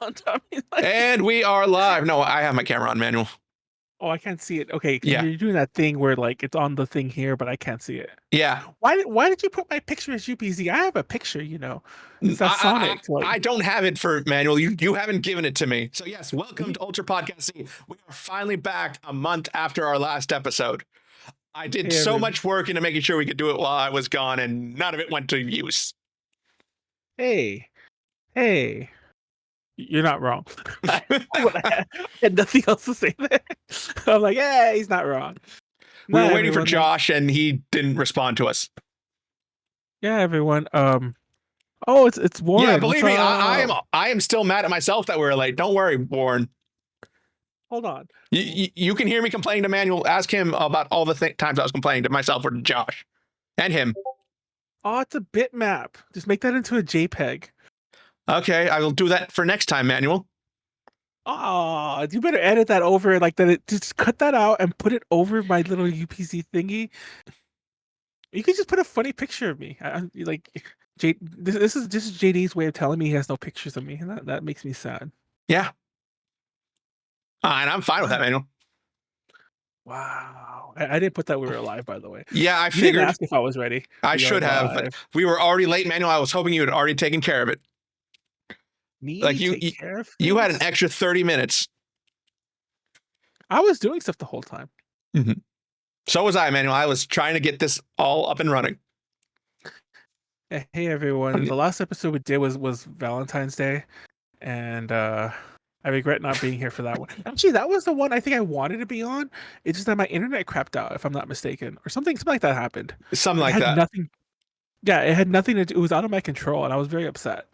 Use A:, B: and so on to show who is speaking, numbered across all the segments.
A: on, Tommy. Like,
B: And we are live. No, I have my camera on, Manuel.
A: oh, I can't see it. Okay,
B: Yeah.
A: you're doing that thing where like it's on the thing here, but I can't see it.
B: Yeah.
A: Why did you put my picture as UPZ? I have a picture, It's that Sonic.
B: I don't have it for Manuel. You haven't given it to me. So yes, welcome to Ultra Podcast C. We are finally back a month after our last episode. I did so much work into making sure we could do it while I was gone, and none of it went to use.
A: Hey, you're not wrong. I had nothing else to say there. I'm like, yeah, he's not wrong.
B: We were waiting for Josh, and he didn't respond to us.
A: Yeah, everyone. Oh, it's Warren.
B: Yeah, believe me, I am still mad at myself that we were late. Don't worry, Warren.
A: Hold on.
B: You can hear me complaining to Manuel. Ask him about all the times I was complaining to myself or to Josh and him.
A: Oh, it's a bitmap. Just make that into a JPEG.
B: Okay, I will do that for next time, Manuel.
A: Oh, you better edit that over like that. Just cut that out and put it over my little UPC thingy. You could just put a funny picture of me. This is JD's way of telling me he has no pictures of me, and that makes me sad.
B: Yeah. And I'm fine with that, Manuel.
A: Wow. I didn't put that we were alive, by the way.
B: Yeah, I
A: You
B: figured.
A: didn't ask if I was ready.
B: I should have, but we were already late, Manuel. I was hoping you had already taken care of it.
A: Me?
B: Like you had an extra 30 minutes.
A: I was doing stuff the whole time.
B: Mm-hmm. So was I, Manuel. I was trying to get this all up and running.
A: Hey everyone. The last episode we did was Valentine's Day, and I regret not being here for that one. Actually, that was the one I think I wanted to be on. It's just that my internet crapped out, if I'm not mistaken, or something like that happened.
B: Something like that.
A: Nothing. Yeah, it had nothing to do. It was out of my control, and I was very upset.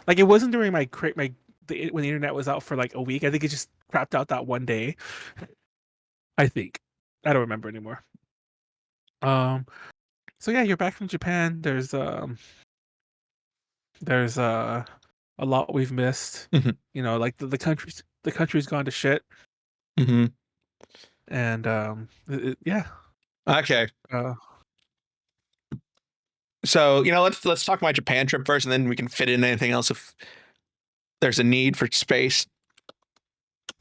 A: Like it wasn't during when the internet was out for like a week. I think it just crapped out that one day. I think. I don't remember anymore. So yeah, you're back from Japan. There's a lot we've missed.
B: Mm-hmm.
A: Like the country's gone to shit.
B: Mm-hmm.
A: And yeah.
B: Okay. So let's talk about Japan trip first, and then we can fit in anything else if there's a need for space.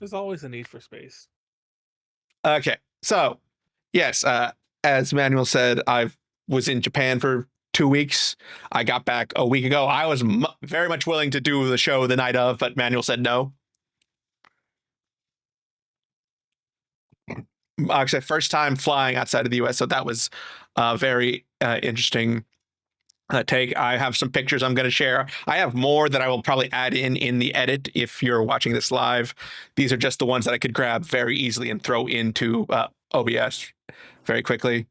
A: There's always a need for space.
B: Okay. So yes, as Manuel said, I was in Japan for 2 weeks. I got back a week ago. I was very much willing to do the show the night of, but Manuel said no. Actually, first time flying outside of the U.S., so that was very interesting take. I have some pictures I'm going to share. I have more that I will probably add in the edit if you're watching this live. These are just the ones that I could grab very easily and throw into OBS very quickly.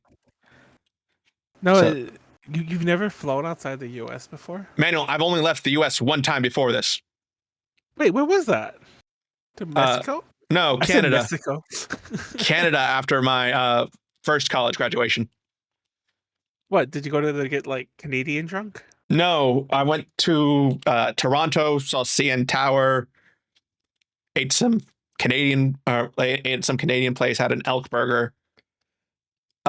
A: No, you've never flown outside the U.S. before?
B: Manuel, I've only left the U.S. one time before this.
A: Wait, where was that? To Mexico?
B: No, Canada.
A: I said Mexico.
B: Canada after my first college graduation.
A: What, did you go to get like Canadian drunk?
B: No, I went to Toronto, saw CN Tower, ate some Canadian place, had an elk burger,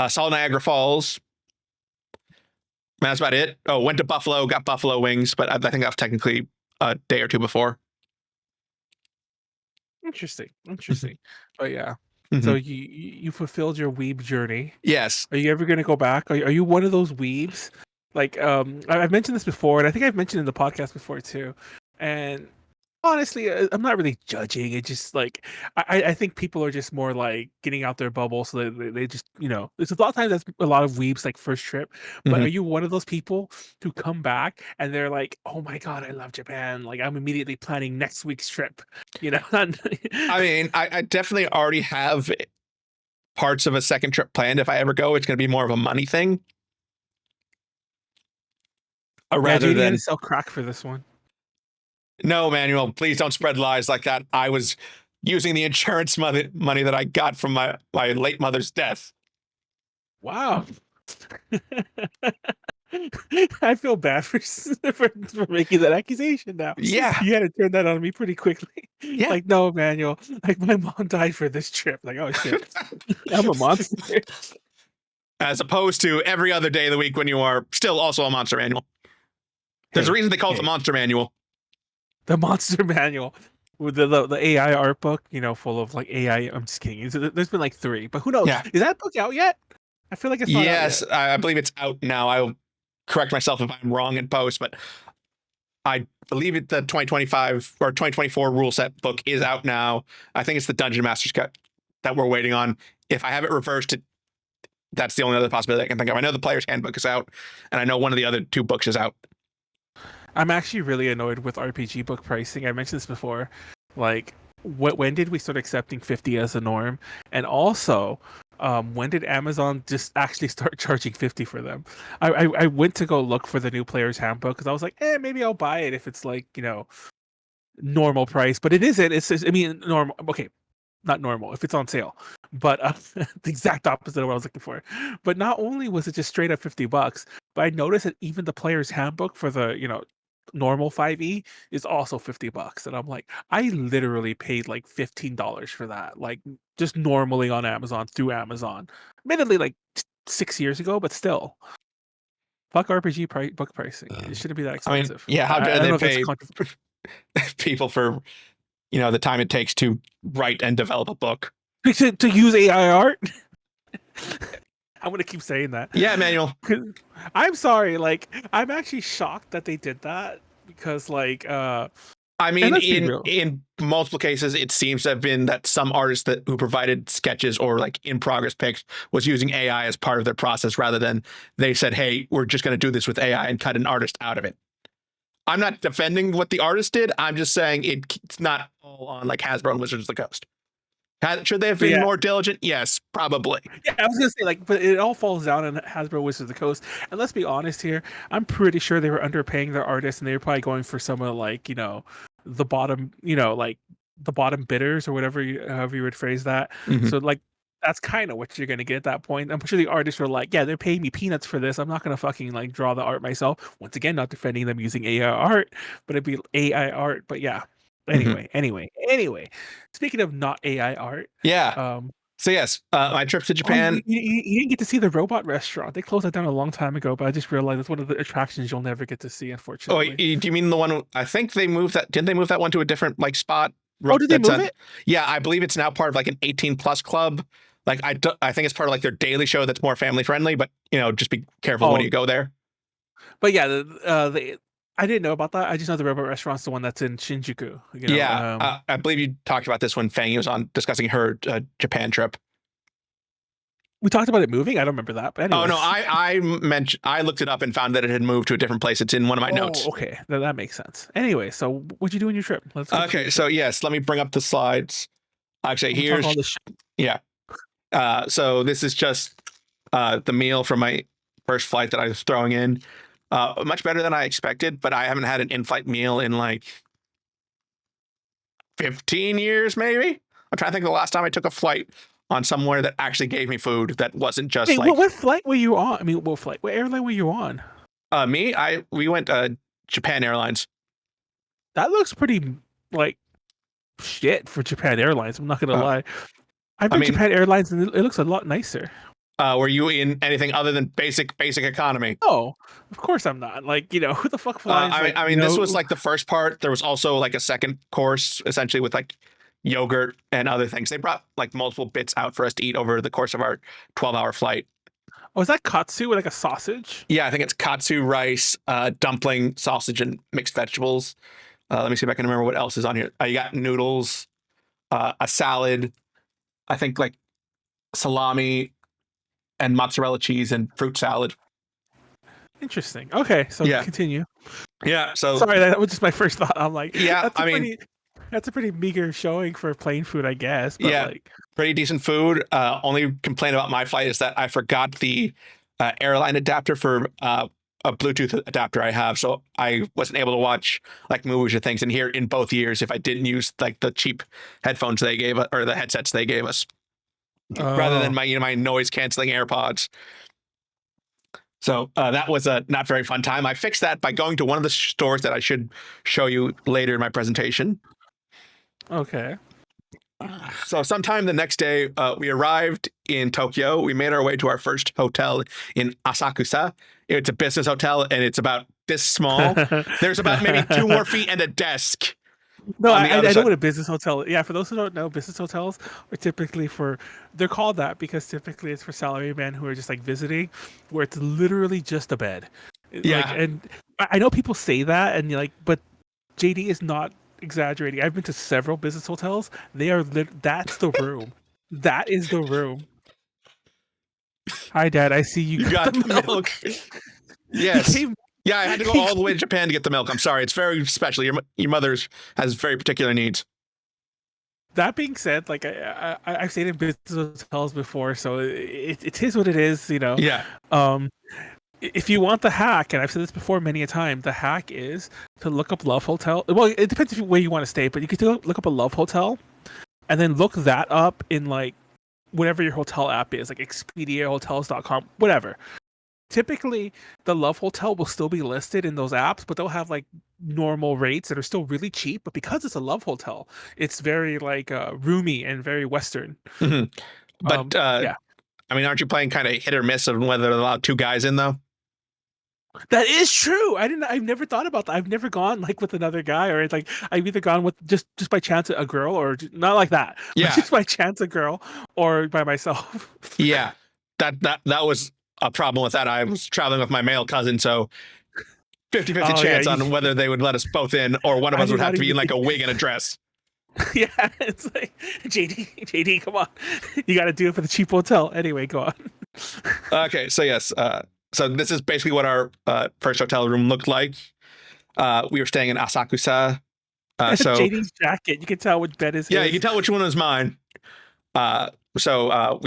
B: saw Niagara Falls. That's about it. Oh, went to Buffalo, got buffalo wings, but I think that was technically a day or two before.
A: Interesting. But yeah.
B: Mm-hmm.
A: So you fulfilled your weeb journey.
B: Yes.
A: Are you ever going to go back? Are you one of those weebs? Like, I've mentioned this before, and I think I've mentioned in the podcast before too. And honestly, I'm not really judging. It just like I think people are just more like getting out their bubble, so they just there's a lot of times that's a lot of weebs like first trip. But
B: Mm-hmm.
A: are you one of those people who come back and they're like, oh my god, I love Japan, like I'm immediately planning next week's trip?
B: I mean, I definitely already have parts of a second trip planned. If I ever go, it's going to be more of a money thing, rather than
A: sell crack for this one.
B: No, Manuel, please don't spread lies like that. I was using the insurance money that I got from my late mother's death.
A: Wow. I feel bad for making that accusation now.
B: Yeah.
A: You had to turn that on me pretty quickly.
B: Yeah.
A: Like, no, Manuel, like my mom died for this trip. Like, oh shit. I'm a monster.
B: As opposed to every other day of the week when you are still also a monster, Manuel. There's a reason they call it the Monster Manual.
A: The monster manual with the AI art book, full of like AI. I'm just kidding. There's been like 3, but who knows?
B: Yeah.
A: Is that book out yet? I feel like it's not out
B: Yes,
A: yet.
B: I believe it's out now. I'll correct myself if I'm wrong in post, but I believe the 2025 or 2024 rule set book is out now. I think it's the Dungeon Master's Cut that we're waiting on. If I have it reversed, that's the only other possibility I can think of. I know the Player's Handbook is out, and I know one of the other 2 books is out.
A: I'm actually really annoyed with RPG book pricing. I mentioned this before. Like, when did we start accepting 50 as a norm? And also, when did Amazon just actually start charging 50 for them? I went to go look for the new Player's Handbook because I was like, maybe I'll buy it if it's like, normal price. But it isn't. I mean, normal. Okay, not normal if it's on sale, but the exact opposite of what I was looking for. But not only was it just straight up $50, but I noticed that even the Player's Handbook for the normal 5e is also $50, and I'm like, I literally paid like $15 for that, like just normally on Amazon through Amazon. Admittedly, like 6 years ago, but still, fuck RPG book pricing. It shouldn't be that
B: I mean,
A: expensive.
B: yeah, how
A: I
B: dare
A: don't
B: they
A: know if that's
B: pay people for the time it takes to write and develop a book?
A: to use AI art. I'm gonna keep saying that.
B: Yeah, Manuel.
A: I'm sorry, like I'm actually shocked that they did that because like
B: I mean,
A: let's be
B: in
A: real.
B: in multiple cases, it seems to have been that some artists who provided sketches or like in progress pics was using AI as part of their process rather than they said, "Hey, we're just going to do this with AI and cut an artist out of it." I'm not defending what the artist did. I'm just saying it's not all on like Hasbro and Wizards of the Coast. Should they have
A: But
B: been
A: yeah,
B: more diligent? Yes, probably.
A: yeah, I was gonna say like, but it all falls down on Hasbro Wizards of the Coast. And let's be honest here, I'm pretty sure they were underpaying their artists, and they were probably going for some of like the bottom, like the bottom bidders or whatever however you would phrase that.
B: Mhm.
A: So like that's kind of what you're gonna get at that point. I'm sure the artists were like, yeah, they're paying me peanuts for this. I'm not gonna fucking like draw the art myself. Once again, not defending them using AI art, but it'd be AI art. But yeah.
B: Mhm.
A: Anyway. Speaking of not AI art,
B: Yeah.
A: um,
B: So yes, my trip to
A: oh,
B: Japan.
A: you didn't get to see the robot restaurant. They closed that down a long time ago, but I just realized it's one of the attractions you'll never get to see,
B: Oh,
A: unfortunately.
B: do you mean the one? I think they moved that. Didn't they move that one to a different like spot?
A: Oh, did they
B: That's
A: move
B: on.
A: it?
B: Yeah, I believe it's now part of like an 18 plus club. Like I think it's part of like their daily show that's more family friendly. But just be careful when
A: Oh,
B: you go there.
A: but yeah, I didn't know about that. I just know the robot restaurant's the one that's in Shinjuku.
B: Yeah, I believe you talked about this when Fangy was on discussing her Japan trip.
A: We talked about it moving. I don't remember that, but
B: Oh no,
A: anyways.
B: I looked it up and found that it had moved to a different place. It's in one of my
A: Oh,
B: notes.
A: okay, that makes sense. Anyway, so what'd you do on your trip? Let's get to
B: Okay,
A: your
B: so
A: trip.
B: yes, let me bring up the slides. Actually,
A: I'm gonna talk all
B: here's
A: this shit.
B: yeah. So this is just the meal from my first flight that I was throwing in. Much better than I expected, but I haven't had an in-flight meal in like 15 years, maybe. I'm trying to think of the last time I took a flight on somewhere that actually gave me food that wasn't just
A: Wait, what
B: like
A: flight were you on? I mean, what flight? What airline were you on?
B: we went Japan Airlines.
A: That looks pretty like shit for Japan Airlines. I'm not gonna
B: Uh,
A: lie. I've
B: I
A: been
B: mean,
A: Japan Airlines and it looks a lot nicer.
B: were you in anything other than basic economy?
A: Oh, of course I'm not. Like, who the fuck flies like,
B: I mean, this was like the first part. There was also like a second course, essentially with like yogurt and other things. They brought like multiple bits out for us to eat over the course of our 12-hour flight.
A: oh, is that katsu with like a sausage?
B: Yeah, I think it's katsu, rice, dumpling, sausage, and mixed vegetables. Let me see if I can remember what else is on here. You got noodles, a salad, I think like salami and mozzarella cheese and fruit salad.
A: Interesting. Okay, so
B: Yeah.
A: continue.
B: Yeah. So
A: Sorry, that was just my first thought. I'm like,
B: yeah, I mean,
A: that's a pretty meager showing for plain food, I guess. But
B: yeah,
A: like,
B: pretty decent food. Only complaint about my flight is that I forgot the airline adapter for a Bluetooth adapter I have, so I wasn't able to watch like movies or things in here in both years if I didn't use like the cheap headphones they gave us or the headsets they gave us, rather than
A: oh,
B: my noise canceling AirPods. So that was a not very fun time. I fixed that by going to one of the stores that I should show you later in my presentation.
A: okay.
B: So sometime the next day, we arrived in Tokyo. We made our way to our first hotel in Asakusa. It's a business hotel, and it's about this small. There's about maybe 2 more feet and a desk
A: No,
B: on the other
A: I know
B: side.
A: what a business hotel. Yeah, for those who don't know, business hotels are typically for. They're called that because typically it's for salarymen who are just like visiting, where it's literally just a bed. Like,
B: Yeah,
A: and I know people say that, and you're like, but JD is not exaggerating. I've been to several business hotels. They are that's the room. That is the room. Hi, Dad. I see you
B: you
A: got
B: got
A: the
B: the
A: milk.
B: milk.
A: He
B: Yes.
A: came.
B: Yeah, I had to go
A: He
B: all the way to Japan to get the milk. I'm sorry. It's very special. Your mother's has very particular needs.
A: That being said, like I've stayed in business hotels before, so it is what it is, you know.
B: Yeah.
A: Um, if you want the hack, and I've said this before many a time, the hack is to look up Love Hotel. Well, it depends where you want to stay, but you can look up a Love Hotel, and then look that up in like whatever your hotel app is, like Expedia, Hotels.com, whatever. Typically, the Love Hotel will still be listed in those apps, but they'll have like normal rates that are still really cheap. But because it's a Love Hotel, it's very like roomy and very Western.
B: hmm But
A: Yeah,
B: I mean, aren't you playing kind of hit or miss of whether to allow 2 guys in though?
A: that is true. I didn't. I've never thought about that. I've never gone like with another guy, or like I've either gone with just by chance a girl, or not like that, but
B: Yeah.
A: just by chance a girl, or by myself.
B: Yeah. That was a problem with that. I was traveling with my male cousin, so 50-50
A: Oh yeah,
B: chance on whether they would let us both in or one of
A: I
B: us
A: did
B: would have
A: not
B: to be in
A: even
B: like a
A: think.
B: wig and a dress.
A: Yeah, it's like JD, come on, you got to do it for the cheap hotel. Anyway, go on.
B: Okay, so yes, so this is basically what our first hotel room looked like. We were staying in Asakusa. So
A: JD's jacket, you can tell which bed is
B: yeah, you
A: his.
B: can tell which one was mine. So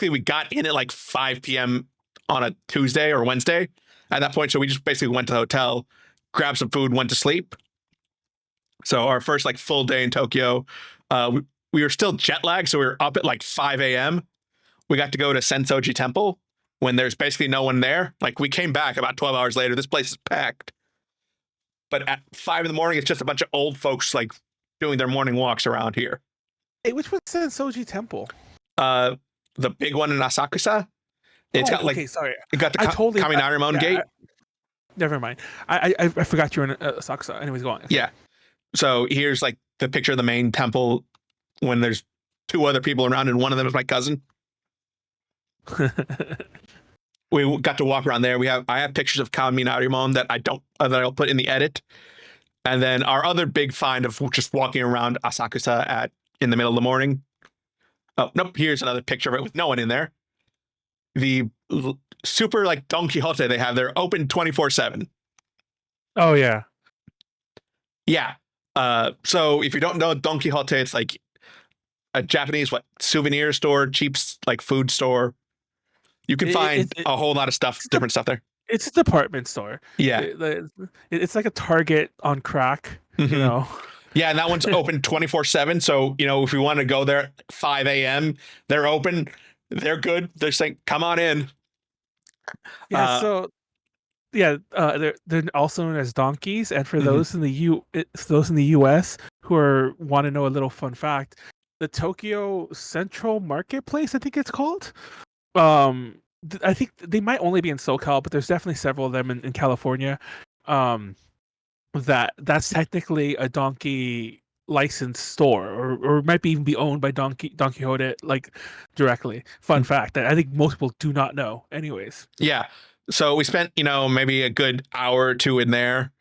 B: we got in at like 5 p.m. on a Tuesday or Wednesday. At that point, so we just basically went to the hotel, grabbed some food, went to sleep. So our first like full day in Tokyo, we were still jet lagged, so we were up at like 5 a.m. We got to go to Sensoji Temple when there's basically no one there. Like we came back about 12 hours later. This place is packed. But at 5 in the morning, it's just a bunch of old folks like doing their morning walks around here.
A: Hey, which one's the Soji Temple?
B: Uh, the big one in Asakusa, it's got
A: Oh,
B: like
A: okay, sorry.
B: it got the
A: I totally.
B: Kaminarimon
A: Yeah,
B: gate.
A: never mind. I forgot you were in Asakusa. Anyways, go on. Okay.
B: Yeah. So here's like the picture of the main temple when there's 2 other people around, and one of them is my cousin. We got to walk around there. I have pictures of Kaminarimon that that I'll put in the edit. And then our other big find of just walking around Asakusa in the middle of the morning. Oh, nope. Here's another picture of it with no one in there. The super like Don Quixote they have, they're open 24/7.
A: Oh yeah.
B: Yeah. So if you don't know Don Quixote, it's like a Japanese souvenir store, cheap like food store. You can find a whole lot of stuff, different stuff there.
A: It's a department store.
B: Yeah.
A: It's like a Target on crack.
B: Mhm.
A: You know.
B: Yeah, and that one's open 24/7. So, if we want to go there at 5 a.m., they're open. They're good. They're saying, come on in.
A: Yeah. They're also known as donkeys. And for those in the U.S. who want to know a little fun fact, the Tokyo Central Marketplace, I think it's called. I think they might only be in SoCal, but there's definitely several of them in California. That's technically a donkey licensed store, or might even be owned by Don Quixote like directly. Fun fact that I think most people do not know. Anyways,
B: yeah. So we spent maybe a good hour or 2 in there,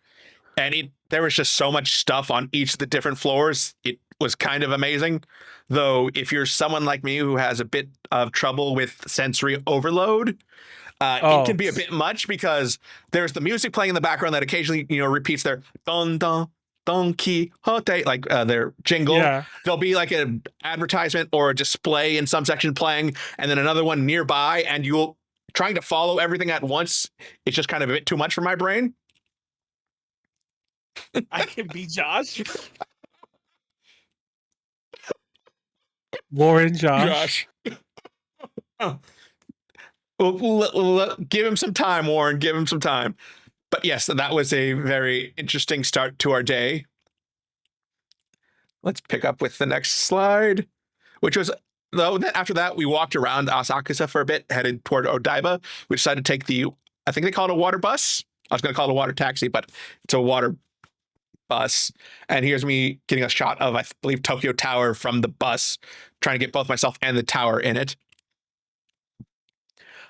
B: and there was just so much stuff on each of the different floors. It was kind of amazing. Though, if you're someone like me who has a bit of trouble with sensory overload, it can be a bit much because there's the music playing in the background that occasionally, repeats their don don Don Quixote, like their jingle.
A: Yeah.
B: There'll be like an advertisement or a display in some section playing, and then another one nearby, and you'll trying to follow everything at once. It's just kind of a bit too much for my brain.
A: I can be Josh. Warren Josh.
B: Oh. Well, give him some time, Warren. Give him some time. But yes, that was a very interesting start to our day. Let's pick up with the next slide, which was, though, after that, we walked around Asakusa for a bit, headed toward Odaiba. We decided to take I think they call it a water bus. I was going to call it a water taxi, but it's a water bus. And here's me getting a shot of, I believe, Tokyo Tower from the bus, trying to get both myself and the tower in it.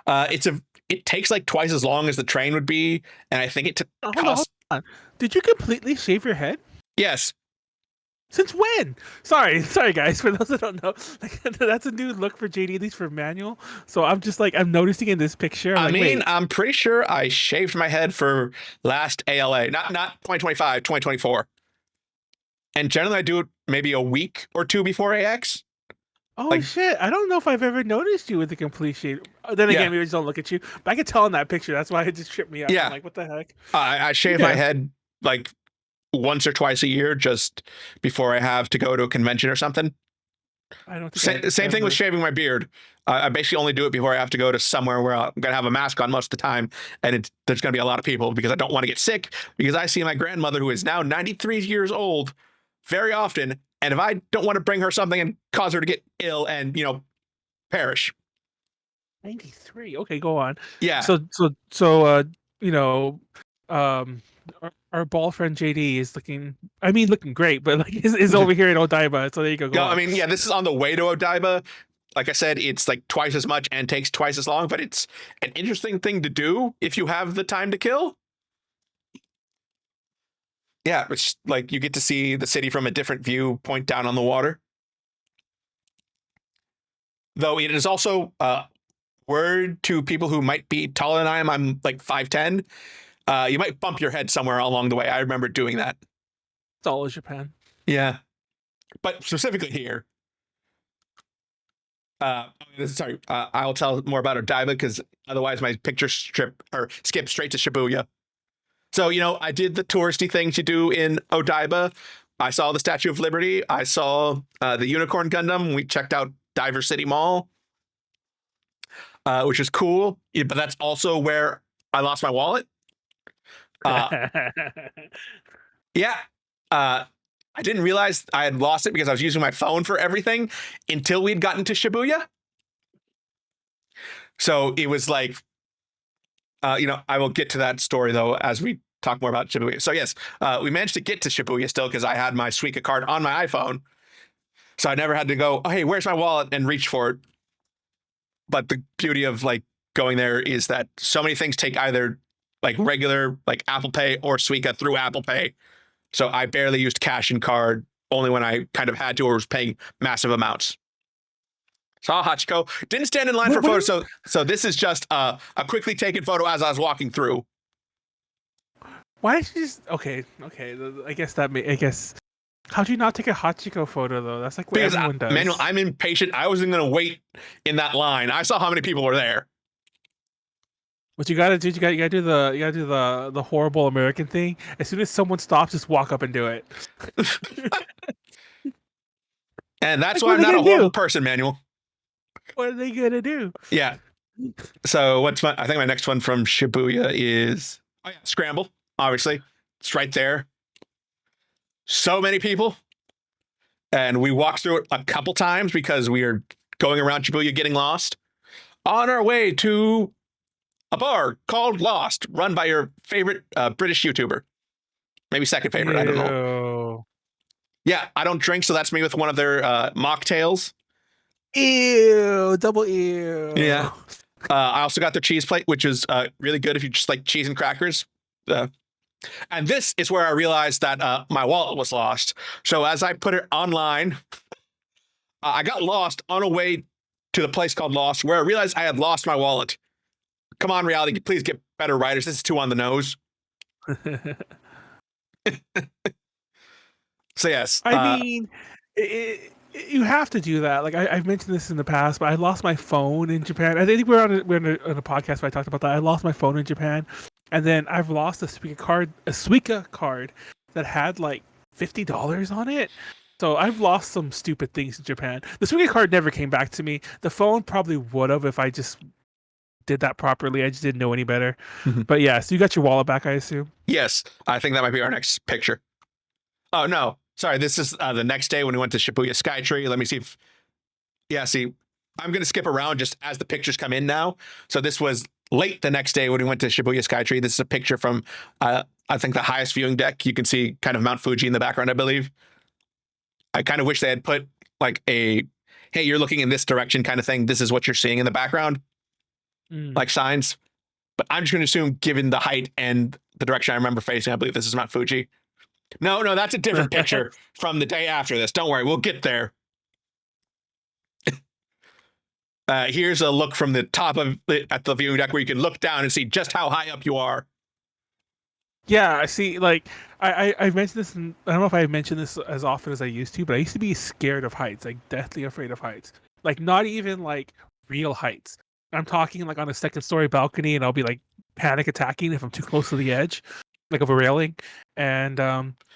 B: It takes like twice as long as the train would be, and I think it
A: Hold on. Did you completely shave your head?
B: Yes.
A: Since when? Sorry, guys. For those that don't know, like, that's a new look for JD, at least for Manuel. So I'm just like, I'm noticing in this picture.
B: I'm pretty sure I shaved my head for last ALA, not 2025, 2024. And generally, I do it maybe a week or two before AX.
A: Oh shit! I don't know if I've ever noticed you with the complete shave. Then again, maybe I just don't look at you. But I can tell in that picture. That's why it just tripped me up.
B: Yeah.
A: I'm like, what the heck?
B: I shave my head like once or twice a year, just before I have to go to a convention or something.
A: I don't think
B: same thing with shaving my beard. I basically only do it before I have to go to somewhere where I'm gonna have a mask on most of the time, and there's gonna be a lot of people, because I don't want to get sick. Because I see my grandmother, who is now 93 years old, very often, and if I don't want to bring her something and cause her to get ill and perish.
A: 93. Okay, go on.
B: Yeah.
A: So our ball friend JD is looking great, but like is over here in Odaiba. So there you go.
B: I mean, yeah, this is on the way to Odaiba. Like I said, it's like twice as much and takes twice as long, but it's an interesting thing to do if you have the time to kill. Yeah, it's like you get to see the city from a different viewpoint down on the water. Though it is also word to people who might be taller than I am. I'm like 5'10". You might bump your head somewhere along the way. I remember doing that.
A: It's all in Japan.
B: Yeah, but specifically here. I'll tell more about Odaiba, because otherwise my picture skip straight to Shibuya. So, I did the touristy things you do in Odaiba. I saw the Statue of Liberty. I saw the Unicorn Gundam. We checked out Diver City Mall, which is cool. Yeah, but that's also where I lost my wallet. Yeah. I didn't realize I had lost it because I was using my phone for everything until we'd gotten to Shibuya. So it was like, I will get to that story, though, as we talk more about Shibuya. So yes, we managed to get to Shibuya still, because I had my Suica card on my iPhone. So I never had to go, oh, hey, where's my wallet, and reach for it. But the beauty of like going there is that so many things take either like regular like Apple Pay or Suica through Apple Pay. So I barely used cash and card, only when I kind of had to or was paying massive amounts. Saw Hachiko. Didn't stand in line for photos, so this is just a quickly taken photo as I was walking through.
A: Why did you just... Okay. I guess... How'd you not take a Hachiko photo, though? That's like what everyone does.
B: Manuel, I'm impatient. I wasn't going to wait in that line. I saw how many people were there.
A: What you gotta do, you gotta do the horrible American thing. As soon as someone stops, just walk up and do it.
B: And that's why I'm not a horrible person, Manuel.
A: What are they gonna do?
B: Yeah. So I think my next one from Shibuya is Scramble. Obviously, it's right there. So many people, and we walked through it a couple times because we are going around Shibuya getting lost on our way to a bar called Lost, run by your favorite British YouTuber. Maybe second favorite, I don't know. Yeah, I don't drink, so that's me with one of their mocktails.
A: Ew, double ew.
B: Yeah. I also got their cheese plate, which is really good if you just like cheese and crackers. And this is where I realized that my wallet was lost. So as I put it online, I got lost on a way to the place called Lost, where I realized I had lost my wallet. Come on, reality, please get better writers. This is too on the nose. So yes.
A: I mean, you have to do that. Like I've mentioned this in the past, but I lost my phone in Japan. I think we're on a podcast where I talked about that. I lost my phone in Japan, and then I've lost a Suica card that had like $50 on it. So I've lost some stupid things in Japan. The Suica card never came back to me. The phone probably would have if I just did that properly. I just didn't know any better. But yeah, so you got your wallet back, I assume?
B: Yes, I think that might be our next picture. Oh, no. Sorry, this is the next day when we went to Shibuya Skytree. Let me see if... Yeah, see, I'm going to skip around just as the pictures come in now. So this was late the next day when we went to Shibuya Skytree. This is a picture from, I think, the highest viewing deck. You can see kind of Mount Fuji in the background, I believe. I kind of wish they had put like a, hey, you're looking in this direction kind of thing. This is what you're seeing in the background, like signs. But I'm just going to assume, given the height and the direction I remember facing, I believe this is Mount Fuji. No, that's a different picture from the day after this. Don't worry, we'll get there. Here's a look from the top of at the viewing deck where you can look down and see just how high up you are.
A: Yeah, I see. Like I mentioned this, and I don't know if I mentioned this as often as I used to, but I used to be scared of heights, like deathly afraid of heights. Like not even like real heights. I'm talking like on a second story balcony, and I'll be like panic attacking if I'm too close to the edge, like of a railing. And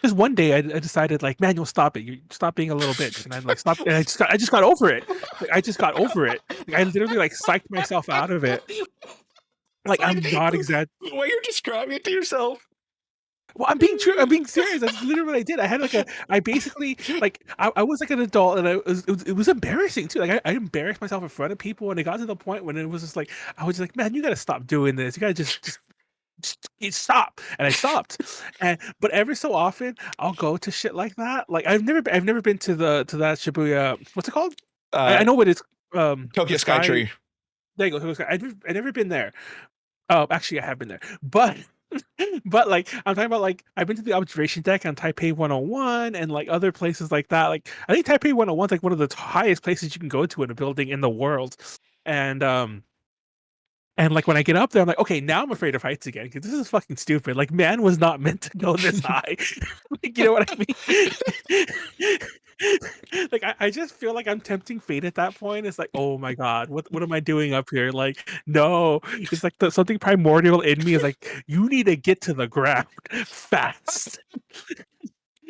A: just one day I decided like, Manuel, stop it. You stop being a little bitch. And I'm like, stop. And I just got over it. Like, I just got over it. Like, I literally like psyched myself out of it. Like I'm not exaggerating.
B: The way you're describing it to yourself.
A: Well, I'm being true. I'm being serious. That's literally what I did. I had like I basically like I was like an adult, and it was embarrassing too. Like I embarrassed myself in front of people, and it got to the point when it was just like I was just like, man, you got to stop doing this. You got to just stop. And I stopped. But every so often I'll go to shit like that. Like I've never been to that Shibuya. What's it called? I know what it's
B: Tokyo Skytree.
A: There you go. Tokyo Sky. I've never been there. Oh, actually, I have been there, but like I'm talking about, like I've been to the observation deck on Taipei 101 and like other places like that. Like I think Taipei 101 is like one of the highest places you can go to in a building in the world, and like when I get up there, I'm like, okay, now I'm afraid of heights again because this is fucking stupid. Like man was not meant to go this high. Like, you know what I mean? Like I just feel like I'm tempting fate at that point. It's like, oh my god, what am I doing up here? Like, no, it's like something primordial in me is like, you need to get to the ground fast.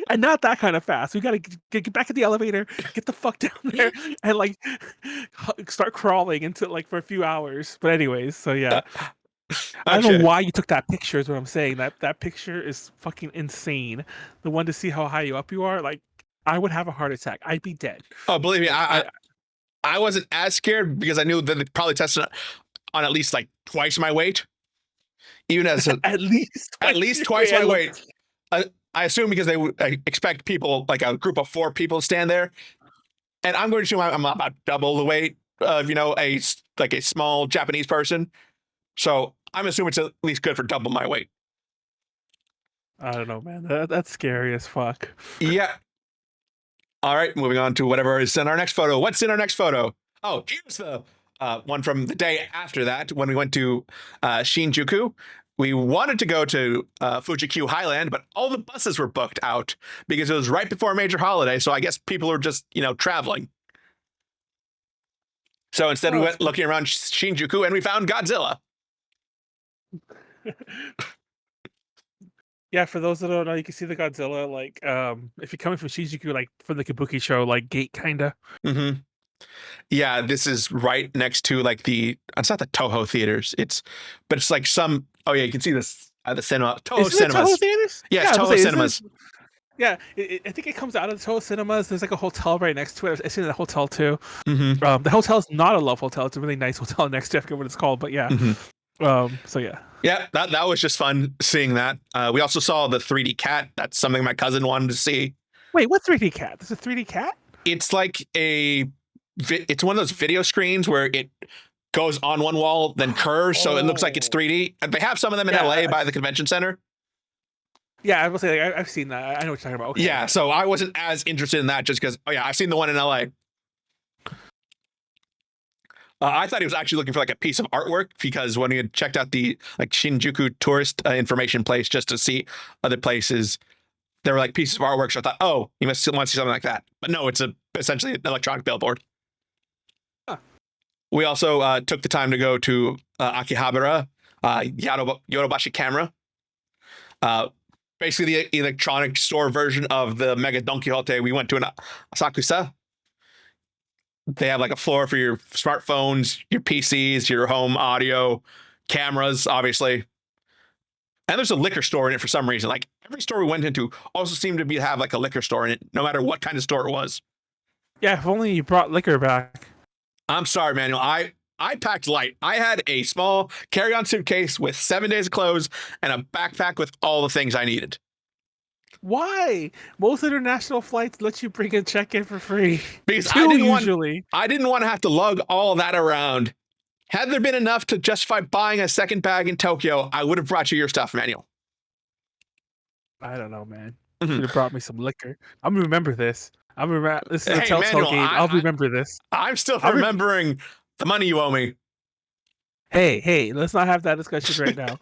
A: And not that kind of fast. We gotta get back in the elevator, get the fuck down there, and like start crawling into like for a few hours. But anyways, so yeah. I don't know why you took that picture is what I'm saying. That picture is fucking insane. The one to see how high up you are, like I would have a heart attack. I'd be dead.
B: Oh, believe me, I wasn't as scared because I knew that it probably tested on at least like twice my weight. Even as
A: at least
B: twice my weight. I assume because they would expect people, like a group of 4 people to stand there. And I'm going to assume I'm about double the weight of, a small Japanese person. So I'm assuming it's at least good for double my weight.
A: I don't know, man. That's scary as fuck.
B: Yeah. All right, moving on to whatever is in our next photo. What's in our next photo? Oh, here's the one from the day after that when we went to Shinjuku. We wanted to go to Fuji-Q Highland, but all the buses were booked out because it was right before a major holiday. So I guess people were just, traveling. So instead, we went looking around Shinjuku and we found Godzilla.
A: Yeah, for those that don't know, you can see the Godzilla, like, if you're coming from Shinjuku, like, from the Kabuki show, like, gate, kinda.
B: Mm-hmm. Yeah, this is right next to, like, it's not the Toho theaters, but it's like some, oh yeah, you can see this, the cinema, Toho Cinemas.
A: Toho theaters?
B: Yeah, it's Toho Cinemas.
A: Yeah, I think it comes out of the Toho Cinemas. There's like a hotel right next to it. I've seen the hotel too.
B: Mm-hmm.
A: The hotel is not a love hotel. It's a really nice hotel next to it. I forget what it's called, but yeah.
B: Mm-hmm.
A: So yeah.
B: Yeah, that was just fun seeing that. We also saw the 3D cat. That's something my cousin wanted to see.
A: Wait, what 3D cat? There's a 3D cat?
B: It's like it's one of those video screens where it goes on one wall, then curves, so it looks like it's 3D. And they have some of them in LA by the convention center.
A: Yeah, I will say, like, I've seen that. I know what you're talking about. Okay.
B: Yeah, so I wasn't as interested in that just because, I've seen the one in LA. I thought he was actually looking for like a piece of artwork because when we had checked out the Shinjuku tourist information place just to see other places, there were like pieces of artwork. So I thought, oh, you must want to see something like that. But no, it's essentially an electronic billboard. Huh. We also took the time to go to Akihabara, Yodobashi Camera. Basically the electronic store version of the Mega Don Quixote. We went to an Asakusa. They have like a floor for your smartphones, your PCs, your home audio, cameras, obviously. And there's a liquor store in it for some reason. Like every store we went into also seemed to have like a liquor store in it, no matter what kind of store it was.
A: Yeah, if only you brought liquor back.
B: I'm sorry, Manuel. I packed light. I had a small carry-on suitcase with 7 days of clothes and a backpack with all the things I needed.
A: Why? Most international flights let you bring a check-in for free.
B: Because
A: Two usually.
B: I didn't want to have to lug all that around. Had there been enough to justify buying a second bag in Tokyo, I would have brought you your stuff, Manuel.
A: I don't know, man.
B: Mhm.
A: Should have brought me some liquor. I'm gonna remember this. I'm gonna. This is a
B: Hey,
A: telltale
B: Manuel,
A: game. I'll remember this.
B: I'm still
A: I'll re-
B: remembering the money you owe me.
A: Hey, let's not have that discussion right now.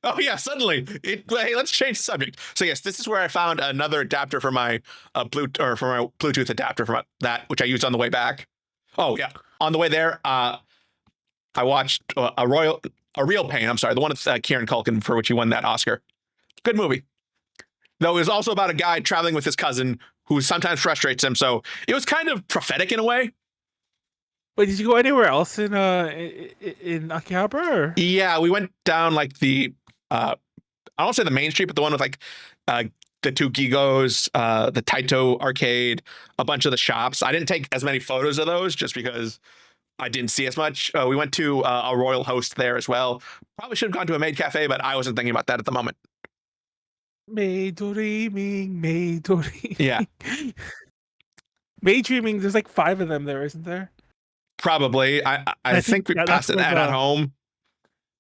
B: Oh yeah, suddenly. Hey, let's change the subject. So yes, this is where I found another adapter for my for my Bluetooth adapter from that, which I used on the way back. Oh yeah, on the way there, I watched a Real Pain. I'm sorry, the one with Kieran Culkin, for which he won that Oscar. Good movie. Though it was also about a guy traveling with his cousin who sometimes frustrates him. So it was kind of prophetic in a way.
A: Wait, did you go anywhere else in Akihabara? Or?
B: Yeah, we went down like the I don't say the main street, but the one with like the two Gigos, the Taito arcade, a bunch of the shops. I didn't take as many photos of those just because I didn't see as much. We went to a Royal Host there as well. Probably should have gone to a maid cafe, but I wasn't thinking about that at the moment.
A: Maid dreaming.
B: Yeah,
A: Maid dreaming. There's like 5 of them there, isn't there?
B: probably. I think we passed it at home.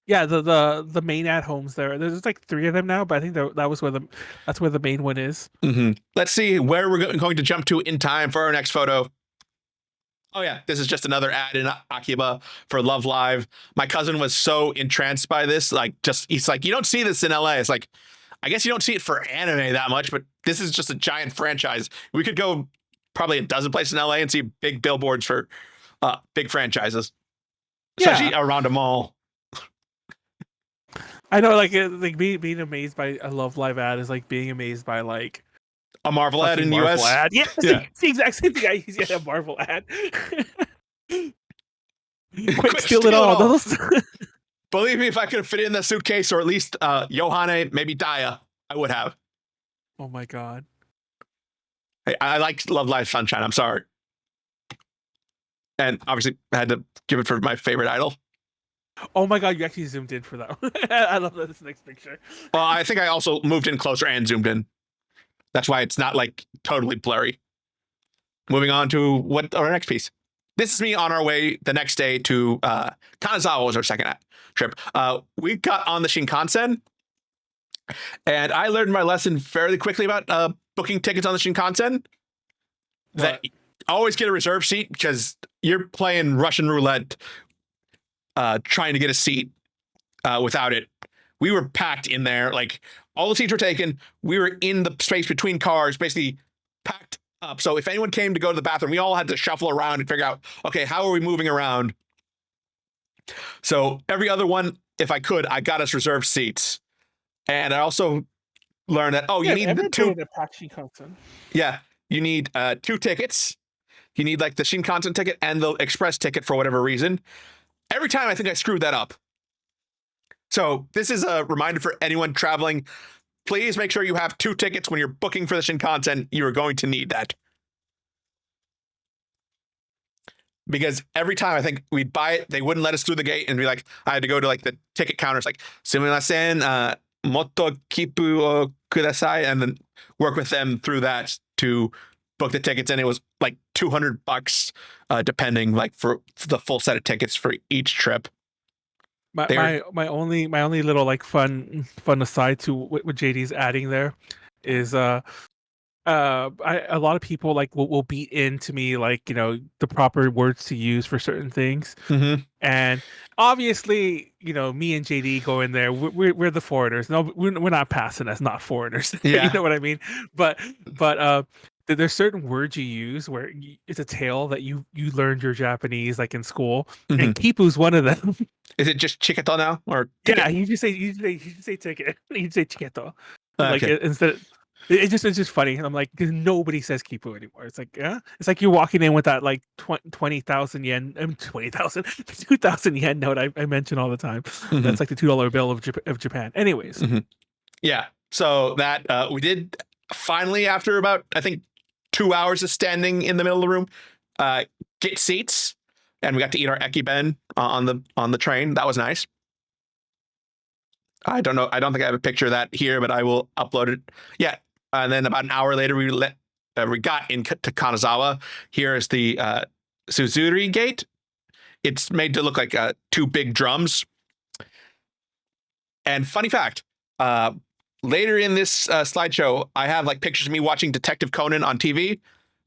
A: Yeah, the main at homes there. There's like 3 of them now, but I think that's where the main one is.
B: Mm-hmm. Let's see where we're going to jump to in time for our next photo. Oh yeah, this is just another ad in Akiba for Love Live. My cousin was so entranced by this, he's like, you don't see this in LA. It's like, I guess you don't see it for anime that much, but this is just a giant franchise. We could go probably a dozen places in LA and see big billboards for big franchises, especially around a mall.
A: I know, like being amazed by a Love Live ad is like being amazed by like
B: a Marvel ad in the
A: Marvel
B: US.
A: Ad. Yeah, it's the exact same thing I use. Yeah, a Marvel ad. Quick, steal it all.
B: Believe me, if I could have fit it in the suitcase, or at least Yohane, maybe Daya, I would have.
A: Oh my god.
B: Hey, I like Love Live Sunshine. I'm sorry. And obviously, I had to give it for my favorite idol.
A: Oh my god, you actually zoomed in for that one. I love this next picture.
B: Well, I think I also moved in closer and zoomed in. That's why it's not like totally blurry. Moving on to what our next piece. This is me on our way the next day to Kanazawa was our second trip. We got on the Shinkansen, and I learned my lesson fairly quickly about booking tickets on the Shinkansen. That always get a reserve seat, because you're playing Russian roulette trying to get a seat without it. We were packed in there. Like, all the seats were taken. We were in the space between cars, basically packed up. So if anyone came to go to the bathroom, we all had to shuffle around and figure out, okay, how are we moving around? So every other one, if I could, I got us reserved seats. And I also learned that, you need the 2. Yeah, you need 2 tickets. You need like the Shinkansen ticket and the express ticket for whatever reason. Every time I think I screwed that up. So this is a reminder for anyone traveling. Please make sure you have 2 tickets when you're booking for the Shinkansen. You are going to need that. Because every time I think we'd buy it, they wouldn't let us through the gate, and be like, I had to go to like the ticket counters, like, sumimasen, motto kipu o kudasai, and then work with them through that to book the tickets. And it was like $200, depending, like, for the full set of tickets for each trip.
A: My only little like fun aside to what JD's adding there is a lot of people like will beat into me, like, you know, the proper words to use for certain things.
B: Mm-hmm.
A: And obviously, you know, me and JD go in there, we're the foreigners. No, we're not passing as not foreigners.
B: Yeah.
A: You know what I mean? But there's certain words you use where it's a tale that you learned your Japanese like in school, and kipu's one of them.
B: Is it just chiketo now, or
A: ticket? Yeah, you just say ticket. You say chiketo. Like,
B: okay.
A: instead, it's just funny. I'm like, because nobody says kipu anymore. It's like, yeah, it's like you're walking in with that like 20,000 yen, 20,000, 2,000 yen note I mention all the time. That's like the $2 bill of Japan. Anyways,
B: yeah. So that we did finally, after about, I think, 2 hours of standing in the middle of the room, get seats. and we got to eat our ekiben on the train. That was nice. I don't know. I don't think I have a picture of that here, but I will upload it. Yeah. And then about an hour later, we got into Kanazawa. Here is the Suzuri Gate. It's made to look like two big drums. And funny fact, later in this slideshow, I have like pictures of me watching Detective Conan on TV.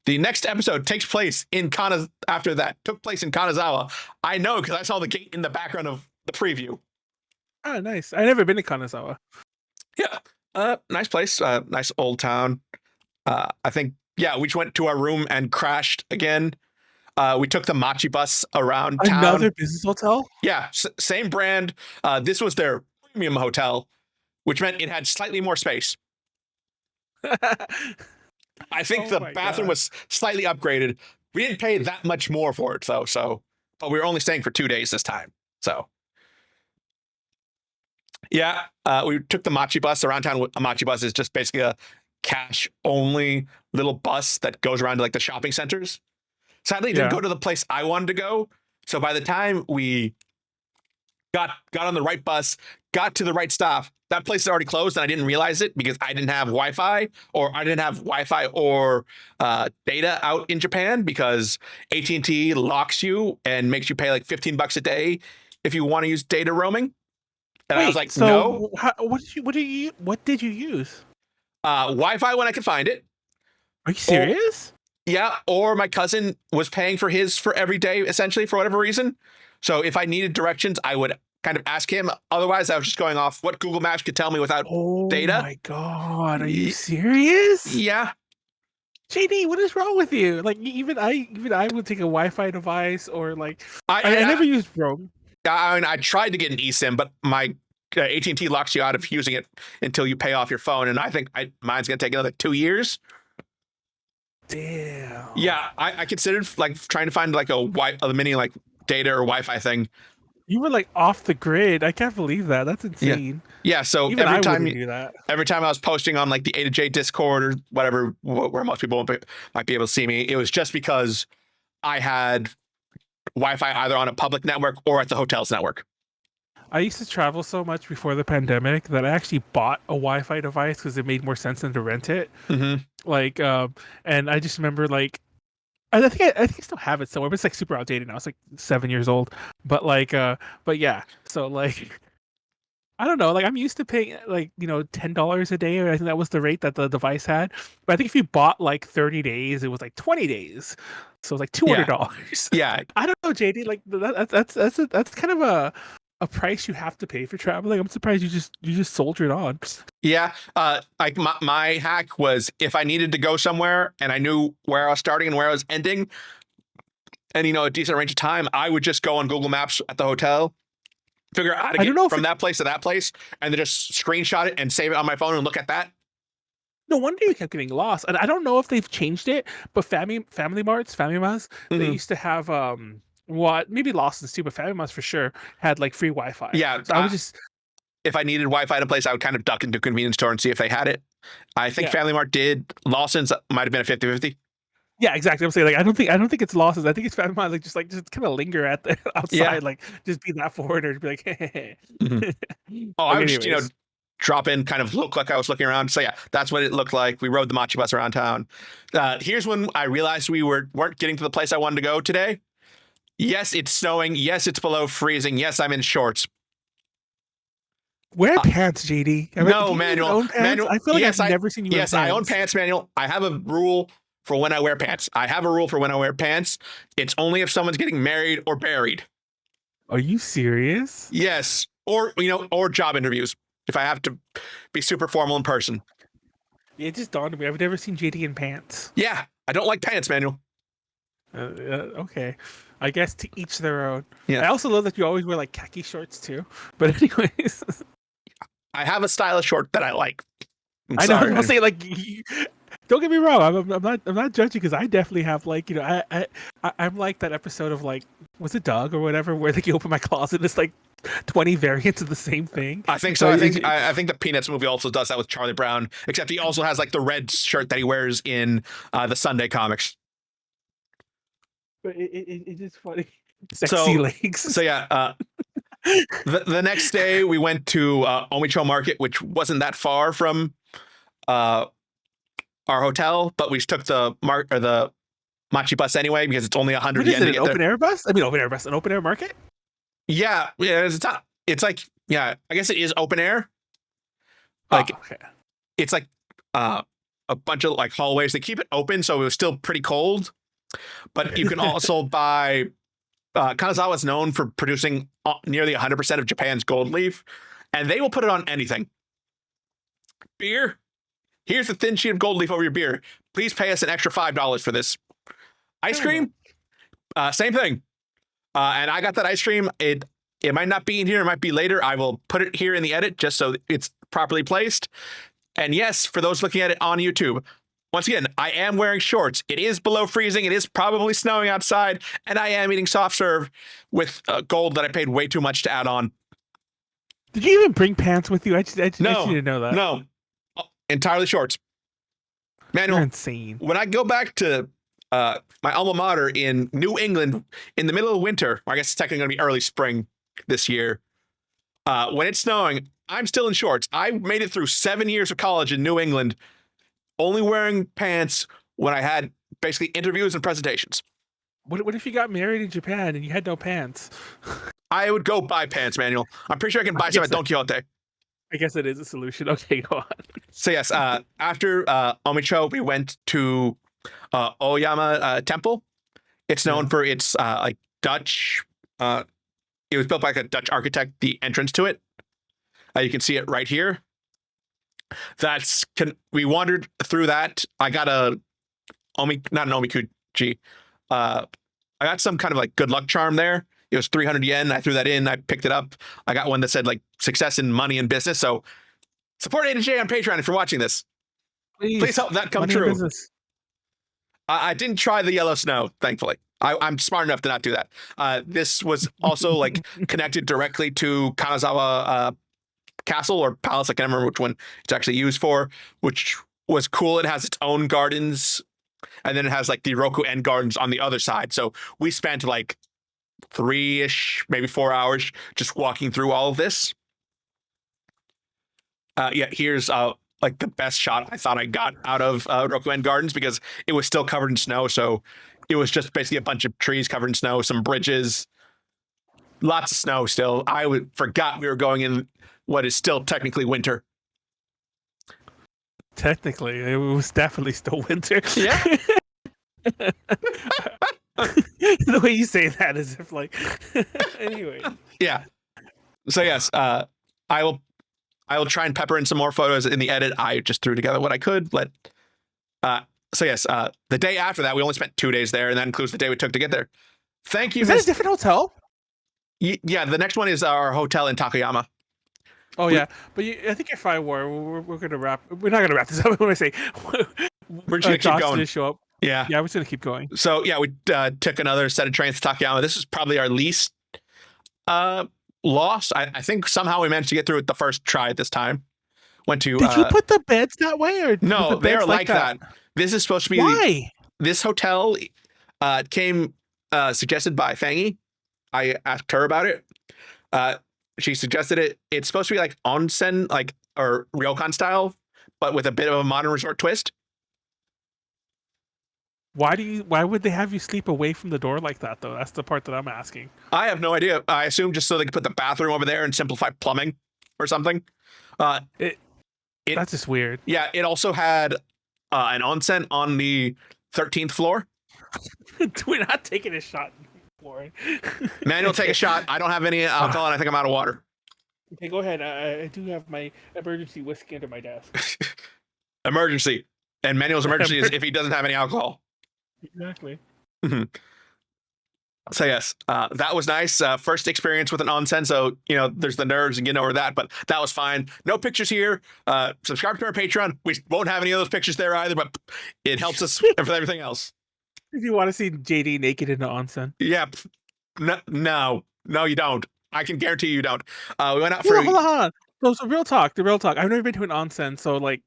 B: The next episode takes place in took place in Kanazawa. I know because I saw the gate in the background of the preview.
A: Oh, nice. I've never been to Kanazawa.
B: Yeah. Nice place. Nice old town. I think, yeah, we just went to our room and crashed again. We took the Machi bus around town.
A: Another business hotel?
B: Yeah, same brand. This was their premium hotel, which meant it had slightly more space. I think the bathroom was slightly upgraded. We didn't pay that much more for it, though. But we were only staying for 2 days this time. So, yeah, we took the Machi bus around town. A Machi bus is just basically a cash-only little bus that goes around to like the shopping centers. Sadly, it didn't go to the place I wanted to go. So by the time we got on the right bus, got to the right stop, that place is already closed, and I didn't realize it because I didn't have Wi-Fi or data out in Japan because AT&T locks you and makes you pay like $15 a day if you want to use data roaming. And I was like, no.
A: What did you use?
B: Wi-Fi when I could find it.
A: Are you serious?
B: Yeah, or my cousin was paying for his for every day, essentially, for whatever reason. So if I needed directions, I would kind of ask him. Otherwise, I was just going off what Google Maps could tell me without data.
A: Oh my God, are you serious?
B: Yeah.
A: JD, what is wrong with you? Like even I would take a Wi-Fi device or like I never used Roam.
B: I mean, I tried to get an eSIM, but my AT&T locks you out of using it until you pay off your phone, and I think mine's gonna take another 2 years.
A: Damn.
B: Yeah, I considered like trying to find like a mini like data or Wi-Fi thing.
A: You were like off the grid. I can't believe that. That's insane.
B: Yeah. So
A: even
B: every time I was posting on like the A to J Discord or whatever, where most people might be able to see me, it was just because I had Wi-Fi either on a public network or at the hotel's network.
A: I used to travel so much before the pandemic that I actually bought a Wi-Fi device because it made more sense than to rent it.
B: Mm-hmm.
A: Like, and I just remember like, I think I still have it somewhere, but it's like super outdated now. It's like 7 years old. But like, but yeah. So like, I don't know. Like I'm used to paying like $10 a day. Or I think that was the rate that the device had. But I think if you bought like 30 days, it was like 20 days. So it was like $200.
B: Yeah.
A: I don't know, JD. Like that's kind of a price you have to pay for traveling. I'm surprised you just soldiered on.
B: Yeah, like my hack was if I needed to go somewhere and I knew where I was starting and where I was ending, and a decent range of time, I would just go on Google Maps at the hotel, figure out how to get from that place to that place, and then just screenshot it and save it on my phone and look at that.
A: No wonder you kept getting lost. And I don't know if they've changed it, but Family Marts, they used to have maybe Lawson's too, but Family Marts for sure had like free Wi-Fi.
B: Yeah,
A: so I was just.
B: If I needed Wi-Fi in a place, I would kind of duck into a convenience store and see if they had it. I think Family Mart did. Lawson's might have been a 50-50.
A: Yeah, exactly. I'm saying like I don't think it's Lawson's. I think it's Family Mart. Like just kind of linger at the outside, like just be that foreigner, be like, hey.
B: Mm-hmm. Oh, I would just drop in, kind of look like I was looking around. So yeah, that's what it looked like. We rode the Machi bus around town. Here's when I realized we weren't getting to the place I wanted to go today. Yes, it's snowing. Yes, it's below freezing. Yes, I'm in shorts.
A: Wear pants, JD.
B: No, Manuel.
A: I feel like I've never seen you wear pants.
B: Yes, I own pants, Manuel. I have a rule for when I wear pants. It's only if someone's getting married or buried.
A: Are you serious?
B: Yes. Or job interviews. If I have to be super formal in person.
A: Yeah, it just dawned on me. I've never seen JD in pants.
B: Yeah, I don't like pants, Manuel.
A: Okay. I guess to each their own.
B: Yeah.
A: I also love that you always wear like khaki shorts too. But anyways.
B: I have a style of short that I like.
A: I know. I'll say like, don't get me wrong. I'm not judging because I definitely have like I'm like that episode of like was it Doug or whatever where like you open my closet and it's like 20 variants of the same thing.
B: I think so. I think the Peanuts movie also does that with Charlie Brown, except he also has like the red shirt that he wears in the Sunday comics.
A: But it's just funny. Sexy
B: So
A: legs.
B: so yeah. The next day we went to Omicho Market, which wasn't that far from uh, our hotel, but we took the Machi bus anyway because it's only 100
A: What is
B: yen
A: it?
B: to
A: An
B: get there.
A: open air bus? I mean, open air bus. An open air market?
B: Yeah, it's not. It's like I guess it is open air. Like
A: okay.
B: it's like a bunch of like hallways. They keep it open, so it was still pretty cold. But you can also buy. Kanazawa is known for producing nearly 100% of Japan's gold leaf, and they will put it on anything. Beer. Here's a thin sheet of gold leaf over your beer. Please pay us an extra $5 for this. Ice cream. Same thing. And I got that ice cream. It might not be in here. It might be later. I will put it here in the edit just so it's properly placed. And yes, for those looking at it on YouTube, once again, I am wearing shorts. It is below freezing. It is probably snowing outside. And I am eating soft serve with gold that I paid way too much to add on.
A: Did you even bring pants with you? I just didn't know that.
B: No. Entirely shorts. Manuel,
A: you're insane.
B: When I go back to my alma mater in New England in the middle of winter, or I guess it's technically going to be early spring this year, when it's snowing, I'm still in shorts. I made it through 7 years of college in New England, only wearing pants when I had basically interviews and presentations.
A: What if you got married in Japan and you had no pants?
B: I would go buy pants, Manuel. I'm pretty sure I can buy some at Don Quixote.
A: I guess it is a solution. Okay, go on.
B: So yes, after Omicho, we went to Oyama Temple. It's known for its like Dutch. It was built by a Dutch architect. The entrance to it, you can see it right here. We wandered through that. I got not an omikuji. I got some kind of like good luck charm there. It was 300 yen. I threw that in. I picked it up. I got one that said like success in money and business. So support A to J on Patreon if you're watching this. Please help that come true. I didn't try the yellow snow, thankfully. I'm smart enough to not do that. This was also like connected directly to Kanazawa Castle or Palace. I can't remember which one it's actually used for, which was cool. It has its own gardens, and then it has like the Roku End gardens on the other side. So we spent like 3-ish, maybe 4 hours just walking through all of this. Here's like the best shot I thought I got out of Roku End Gardens because it was still covered in snow. So it was just basically a bunch of trees covered in snow, some bridges, lots of snow still. I forgot we were going in what is still technically winter.
A: Technically, it was definitely still winter.
B: Yeah.
A: The way you say that is if like anyway.
B: Yeah. So yes, I will try and pepper in some more photos in the edit. I just threw together what I could. So yes, the day after that, we only spent 2 days there, and that includes the day we took to get there. Thank you.
A: Is that a different hotel?
B: Yeah, the next one is our hotel in Takayama.
A: Oh yeah, but I think if I were, we're gonna wrap. We're not gonna wrap this up. When I say
B: we're just gonna keep going.
A: Didn't show up.
B: Yeah,
A: we're just gonna keep going.
B: So yeah, we took another set of trains to Takayama. This is probably our least loss. I think somehow we managed to get through it the first try this time. Went to.
A: Did you put the beds that way, or
B: no? They're like that. This is supposed to be.
A: Why?
B: This hotel came suggested by Fangy. I asked her about it. She suggested it. It's supposed to be like onsen, like or ryokan style, but with a bit of a modern resort twist.
A: Why would they have you sleep away from the door like that, though? That's the part that I'm asking.
B: I have no idea. I assume just so they could put the bathroom over there and simplify plumbing or something.
A: That's just weird.
B: Yeah, it also had an onsen on the 13th floor.
A: We're not taking a shot.
B: Manuel, take a shot. I don't have any alcohol, and I think I'm out of water.
A: Okay, go ahead. I do have my emergency whiskey under my desk.
B: Emergency. And Manuel's emergency is if he doesn't have any alcohol.
A: Exactly.
B: Mm-hmm. So yes, that was nice. First experience with an onsen, so there's the nerves and getting over that, but that was fine. No pictures here. Subscribe to our Patreon. We won't have any of those pictures there either, but it helps us with everything else.
A: If you want to see JD naked in the onsen.
B: Yeah. No, you don't. I can guarantee you don't. We went out
A: for... Hold on. So real talk, the real talk. I've never been to an onsen, so like...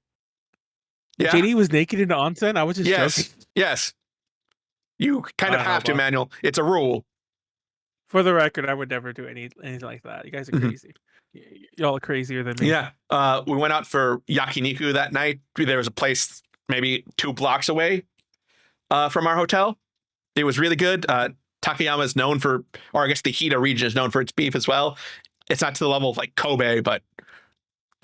A: Yeah. JD was naked in the onsen? I was just joking.
B: Yes. You kind of have to, Manuel. It's a rule.
A: For the record, I would never do anything like that. You guys are crazy. Y'all are crazier than me.
B: Yeah. We went out for yakiniku that night. There was a place maybe 2 blocks away from our hotel. It was really good. Takayama is known for, or I guess the Hida region is known for its beef as well. It's not to the level of like Kobe, but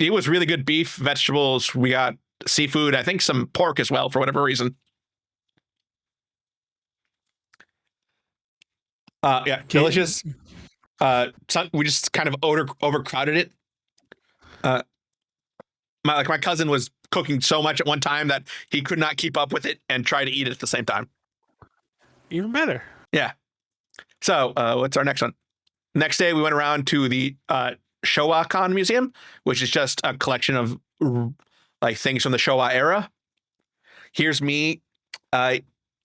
B: it was really good beef, vegetables. We got seafood. I think some pork as well for whatever reason. Yeah, delicious. We just kind of overcrowded it. My cousin was cooking so much at one time that he could not keep up with it and try to eat it at the same time.
A: Even better.
B: Yeah. So what's our next one? Next day, we went around to the Showa-kan Museum, which is just a collection of like things from the Showa era. Here's me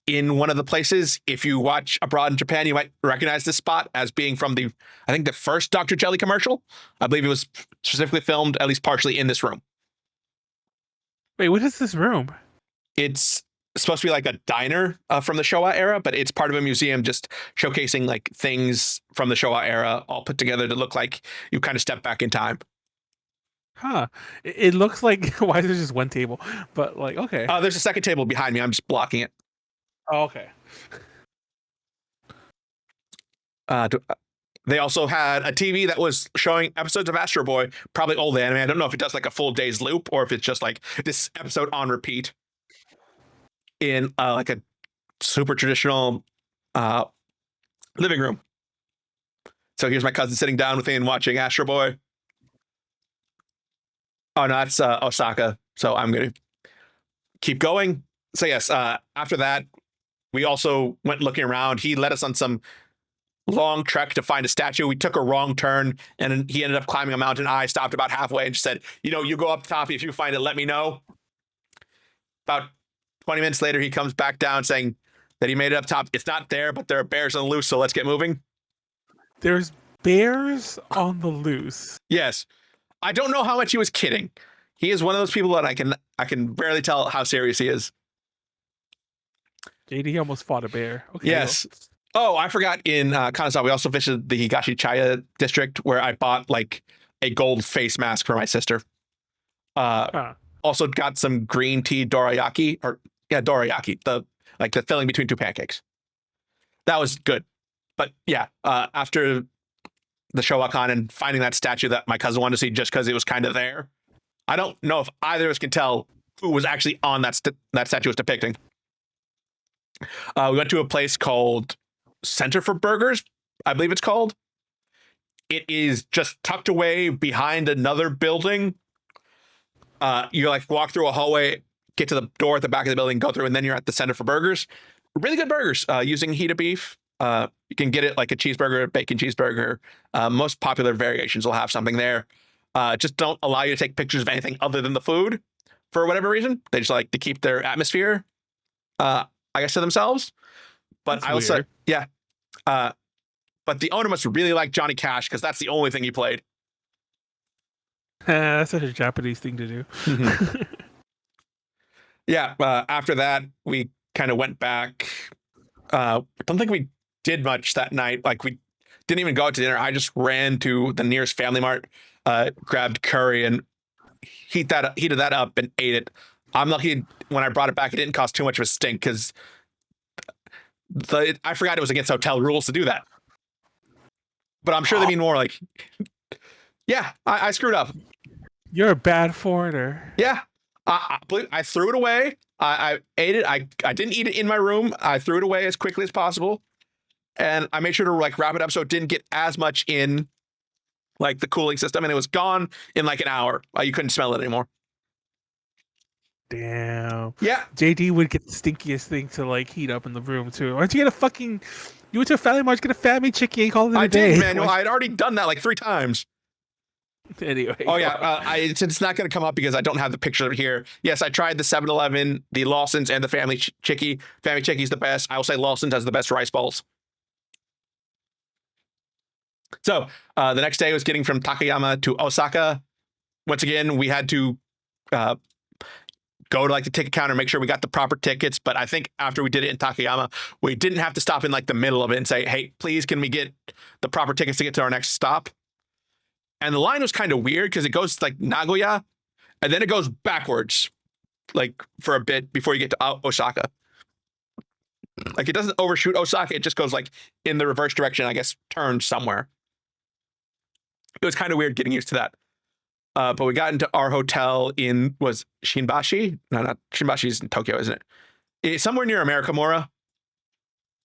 B: in one of the places. If you watch abroad in Japan, you might recognize this spot as being from I think the first Dr. Jelly commercial. I believe it was specifically filmed, at least partially, in this room.
A: Wait, what is this room?
B: It's supposed to be like a diner from the Showa era, but it's part of a museum just showcasing like things from the Showa era all put together to look like you kind of step back in time.
A: Huh. It looks like, why is there just one table? But like, okay.
B: There's a second table behind me. I'm just blocking it.
A: Oh, okay.
B: They also had a TV that was showing episodes of Astro Boy, probably old anime. I don't know if it does like a full day's loop or if it's just like this episode on repeat in like a super traditional living room. So here's my cousin sitting down with me and watching Astro Boy. Oh, no, that's Osaka. So I'm going to keep going. So yes, after that, we also went looking around. He led us on some long trek to find a statue. We took a wrong turn and he ended up climbing a mountain. I stopped about halfway and just said, you go up top. If you find it, let me know. About 20 minutes later, he comes back down saying that he made it up top. It's not there, but there are bears on the loose, so let's get moving.
A: There's bears on the loose.
B: Yes. I don't know how much he was kidding. He is one of those people that I can barely tell how serious he is.
A: JD almost fought a bear. Okay,
B: yes. Well. Oh, I forgot in Kanazawa, we also visited the Higashichaya district where I bought like a gold face mask for my sister. Also got some green tea dorayaki, dorayaki, the filling between 2 pancakes. That was good. But yeah, after the Showa-kan and finding that statue that my cousin wanted to see just because it was kind of there, I don't know if either of us can tell who was actually on that statue was depicting. We went to a place called Center for Burgers, I believe it's called. It is just tucked away behind another building. You like walk through a hallway, get to the door at the back of the building, go through, and then you're at the Center for Burgers. Really good burgers using Hida beef. You can get it like a cheeseburger, bacon cheeseburger. Most popular variations will have something there. Just don't allow you to take pictures of anything other than the food for whatever reason. They just like to keep their atmosphere, I guess, to themselves. But
A: That's
B: I will say,
A: weird.
B: yeah. But the owner must really like Johnny Cash because that's the only thing he played.
A: That's such a Japanese thing to do.
B: Yeah. After that, we kind of went back. I don't think we did much that night. Like we didn't even go out to dinner. I just ran to the nearest Family Mart, grabbed curry and heated that up and ate it. I'm lucky when I brought it back, it didn't cost too much of a stink because I forgot it was against hotel rules to do that. But I'm sure they mean more like, yeah, I screwed up.
A: You're a bad foreigner.
B: Yeah. I threw it away. I ate it. I didn't eat it in my room. I threw it away as quickly as possible. And I made sure to like wrap it up so it didn't get as much in like the cooling system. And it was gone in like an hour. You couldn't smell it anymore.
A: Damn.
B: Yeah.
A: JD would get the stinkiest thing to like heat up in the room too. Why don't you get you went to a Family Mart, get a family chicken and call it a day.
B: I did, Manuel. I'd already done that like 3 times.
A: Anyway.
B: Oh, yeah. It's not going to come up because I don't have the picture of it here. Yes, I tried the 7-Eleven, the Lawson's, and the Family Chickie. Family Chickie's the best. I will say Lawson's has the best rice balls. So the next day was getting from Takayama to Osaka. Once again, we had to go to like the ticket counter, make sure we got the proper tickets. But I think after we did it in Takayama, we didn't have to stop in like the middle of it and say, hey, please, can we get the proper tickets to get to our next stop? And the line was kind of weird because it goes like Nagoya and then it goes backwards like for a bit before you get to Osaka. Like it doesn't overshoot Osaka. It just goes like in the reverse direction, I guess, turns somewhere. It was kind of weird getting used to that. But we got into our hotel was Shinbashi? No, not Shinbashi's in Tokyo, isn't it? It's somewhere near Amerikamura,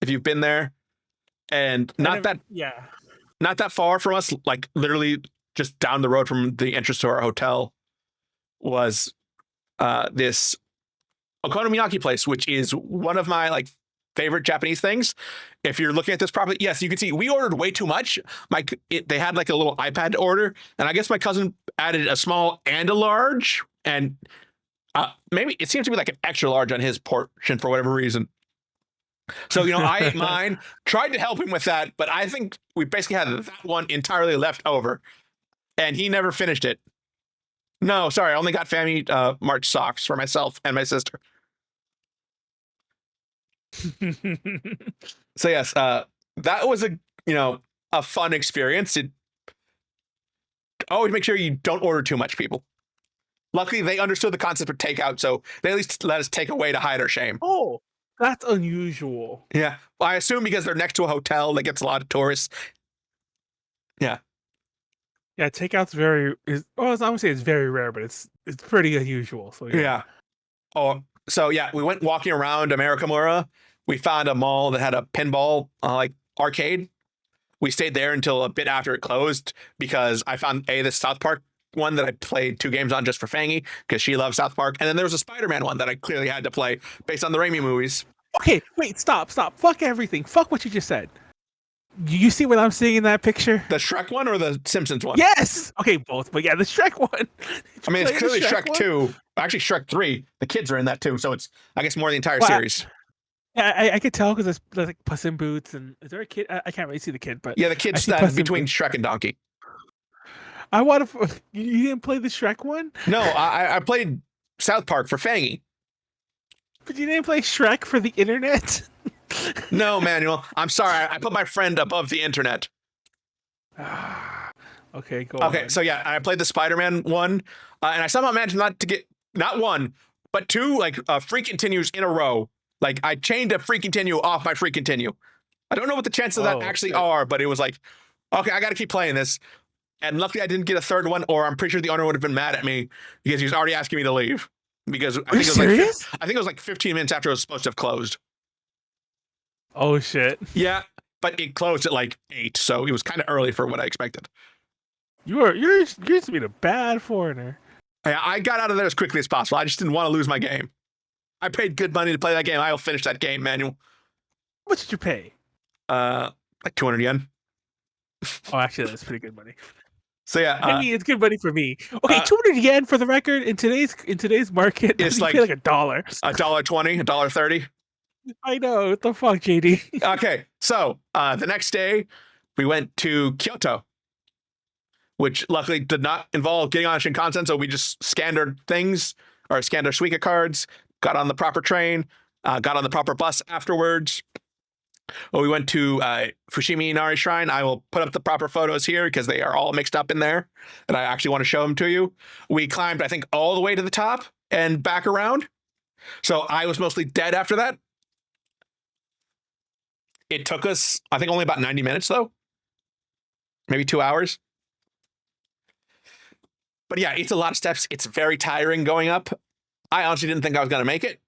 B: if you've been there. And not that far from us, like literally just down the road from the entrance to our hotel was this okonomiyaki place, which is one of my like favorite Japanese things. If you're looking at this properly, yes, you can see we ordered way too much. They had like a little iPad to order, and I guess my cousin added a small and a large, and maybe it seems to be like an extra large on his portion for whatever reason. So, I ate mine, tried to help him with that, but I think we basically had that one entirely left over, and he never finished it. No, sorry, I only got family March socks for myself and my sister. So yes, that was a fun experience. Always make sure you don't order too much, people. Luckily, they understood the concept of takeout, so they at least let us take away to hide our shame.
A: Oh, that's unusual.
B: Yeah, well, I assume because they're next to a hotel that gets a lot of tourists. Yeah.
A: Yeah, takeout's I would say it's very rare, but it's pretty unusual. So
B: yeah. Oh, so yeah, we went walking around Amerikamura. We found a mall that had a pinball like arcade. We stayed there until a bit after it closed because I found this South Park one that I played 2 games on just for Fangy because she loves South Park, and then there was a Spider-Man one that I clearly had to play based on the Raimi movies.
A: Okay, wait, stop. Fuck everything. Fuck what you just said. You see what I'm seeing in that picture?
B: The Shrek one or the Simpsons one?
A: Yes! Okay, both. But yeah, the Shrek one.
B: I mean, it's clearly Shrek 2. Actually, Shrek 3. The kids are in that too, so it's, I guess, more the entire series.
A: I could tell because there's like Puss in Boots, and is there a kid? I can't really see the kid, but
B: yeah, the kid's between Shrek and Donkey.
A: I want to. You didn't play the Shrek one?
B: No, I played South Park for Fangy.
A: But you didn't play Shrek for the internet?
B: No, Manuel. I'm sorry. I put my friend above the internet.
A: Okay, go on.
B: Okay, so yeah, I played the Spider-Man one, and I somehow managed not to get not one, but 2 like free continues in a row. Like I chained a free continue off my free continue. I don't know what the chances of that actually are, but it was like, okay, I got to keep playing this. And luckily I didn't get a third one, or I'm pretty sure the owner would have been mad at me because he was already asking me to leave. Because I think it was like 15 minutes after it was supposed to have closed.
A: Oh shit.
B: Yeah, but it closed at like 8, so it was kind of early for what I expected.
A: You're just being a bad foreigner.
B: I got out of there as quickly as possible. I just didn't want to lose my game. I paid good money to play that game. I'll finish that game, Manuel.
A: What did you pay?
B: Like 200 yen.
A: Oh, actually, that's pretty good money.
B: So yeah,
A: I mean, it's good money for me. Okay, 200 yen for the record in today's market.
B: It's like
A: $1.
B: $1.20, $1.30.
A: I know. What the fuck, JD?
B: Okay, so the next day we went to Kyoto, which luckily did not involve getting on Shinkansen. So we just scanned our things, or scanned our Suica cards, got on the proper train, got on the proper bus afterwards. We went to Fushimi Inari Shrine. I will put up the proper photos here because they are all mixed up in there, and I actually want to show them to you. We climbed, I think, all the way to the top and back around. So I was mostly dead after that. It took us, I think, only about 90 minutes, though. Maybe 2 hours. But yeah, it's a lot of steps. It's very tiring going up. I honestly didn't think I was going to make it.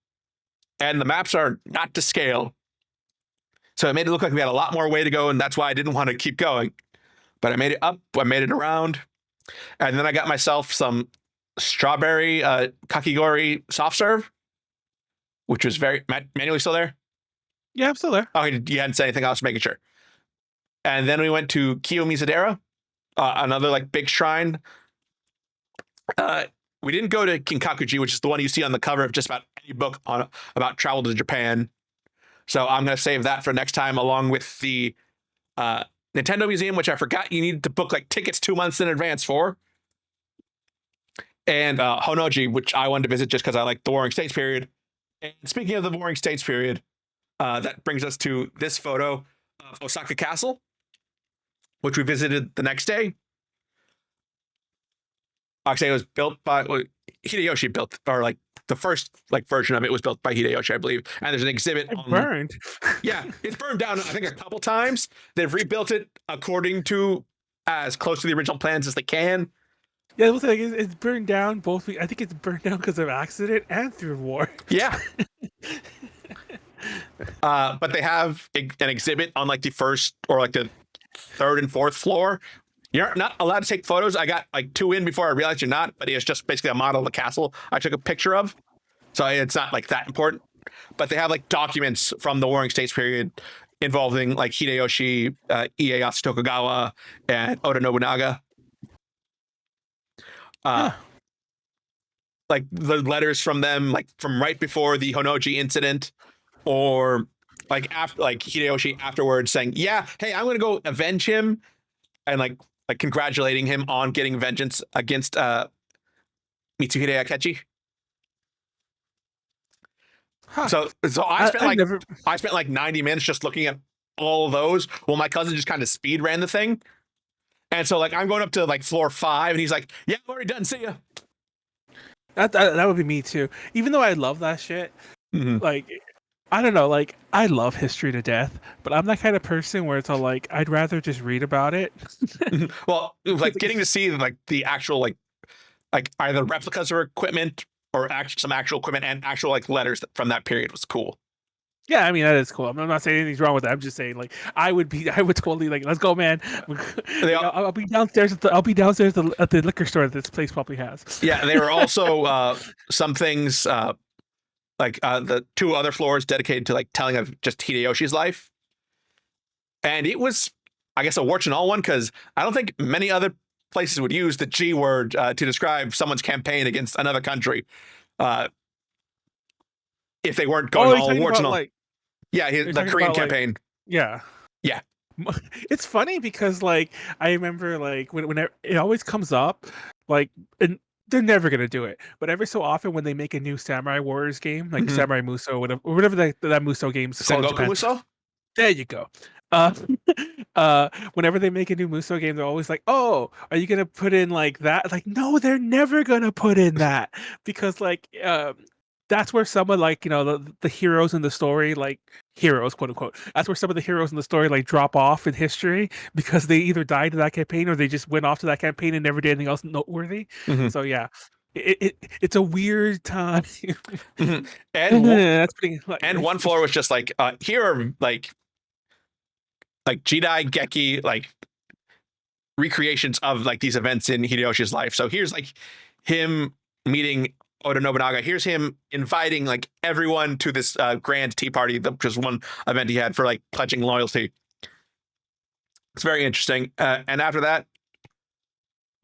B: And the maps are not to scale. So it made it look like we had a lot more way to go, and that's why I didn't want to keep going. But I made it up, I made it around, and then I got myself some strawberry kakigori soft serve, which was very... Manually still there?
A: Yeah, I'm still there.
B: Oh, you hadn't said anything, I was making sure. And then we went to Kiyomizu-dera, another like big shrine. We didn't go to Kinkakuji, which is the one you see on the cover of just about any book about travel to Japan. So I'm going to save that for next time, along with the Nintendo Museum, which I forgot you needed to book like tickets 2 months in advance for. and Honoji, which I wanted to visit just because I like the Warring States period. And speaking of the Warring States period, that brings us to this photo of Osaka Castle, which we visited the next day. Actually, it was built by Hideyoshi built, or like the first like version of it was built by Hideyoshi, I believe. And there's an exhibit
A: It
B: on
A: burned.
B: Yeah, it's burned down, I think, a couple times. They've rebuilt it according to as close to the original plans as they can.
A: Yeah, it was like it's burned down both. I think it's burned down because of accident and through war.
B: Yeah. But they have an exhibit on like the first or like the third and fourth floor. You're not allowed to take photos. I got like 2 in before I realized you're not, but it's just basically a model of the castle I took a picture of. So it's not like that important. But they have like documents from the Warring States period involving like Hideyoshi, Ieyasu Tokugawa, and Oda Nobunaga. Like the letters from them, like from right before the Honoji incident, or like after, like Hideyoshi afterwards saying, "Yeah, hey, I'm gonna go avenge him," and like congratulating him on getting vengeance against Mitsuhide Akechi. So I spent like 90 minutes just looking at all of those. Well, my cousin just kind of speed ran the thing, and so like I'm going up to like floor 5, and he's like, "Yeah, I'm already done. See ya."
A: That would be me too. Even though I love that shit, like I don't know, like I love history to death, but I'm that kind of person where it's all like I'd rather just read about it.
B: Well, like getting to see like the actual like either replicas or equipment or some actual equipment and actual like letters from that period was cool.
A: Yeah, I mean that is cool. I'm not saying anything's wrong with that. I'm just saying like I would totally like, let's go, man. I'll be downstairs at the liquor store that this place probably has.
B: Yeah, there were also some things like the 2 other floors dedicated to like telling of just Hideyoshi's life, and it was, I guess, a warts and all one, because I don't think many other places would use the G word to describe someone's campaign against another country if they weren't going all warts and all. Like, yeah, the Korean campaign.
A: Like, yeah. It's funny because like I remember like when it always comes up, like, and they're never gonna do it, but every so often when they make a new Samurai Warriors game, like Samurai Muso, whatever that Muso game's called.
B: Sengoku Muso?
A: There you go. Whenever they make a new Muso game, they're always like, "Oh, are you gonna put in like that?" Like, no, they're never gonna put in that because like that's where some of like the heroes in the story, like heroes, quote unquote, that's where some of the heroes in the story like drop off in history because they either died in that campaign or they just went off to that campaign and never did anything else noteworthy. So yeah, it's a weird time.
B: And
A: that's pretty, like,
B: and one floor was just like here are like Jidai Geki like recreations of like these events in Hideyoshi's life. So here's like him meeting Oda Nobunaga. Here's him inviting like everyone to this grand tea party, which was one event he had for like pledging loyalty. It's very interesting. And after that,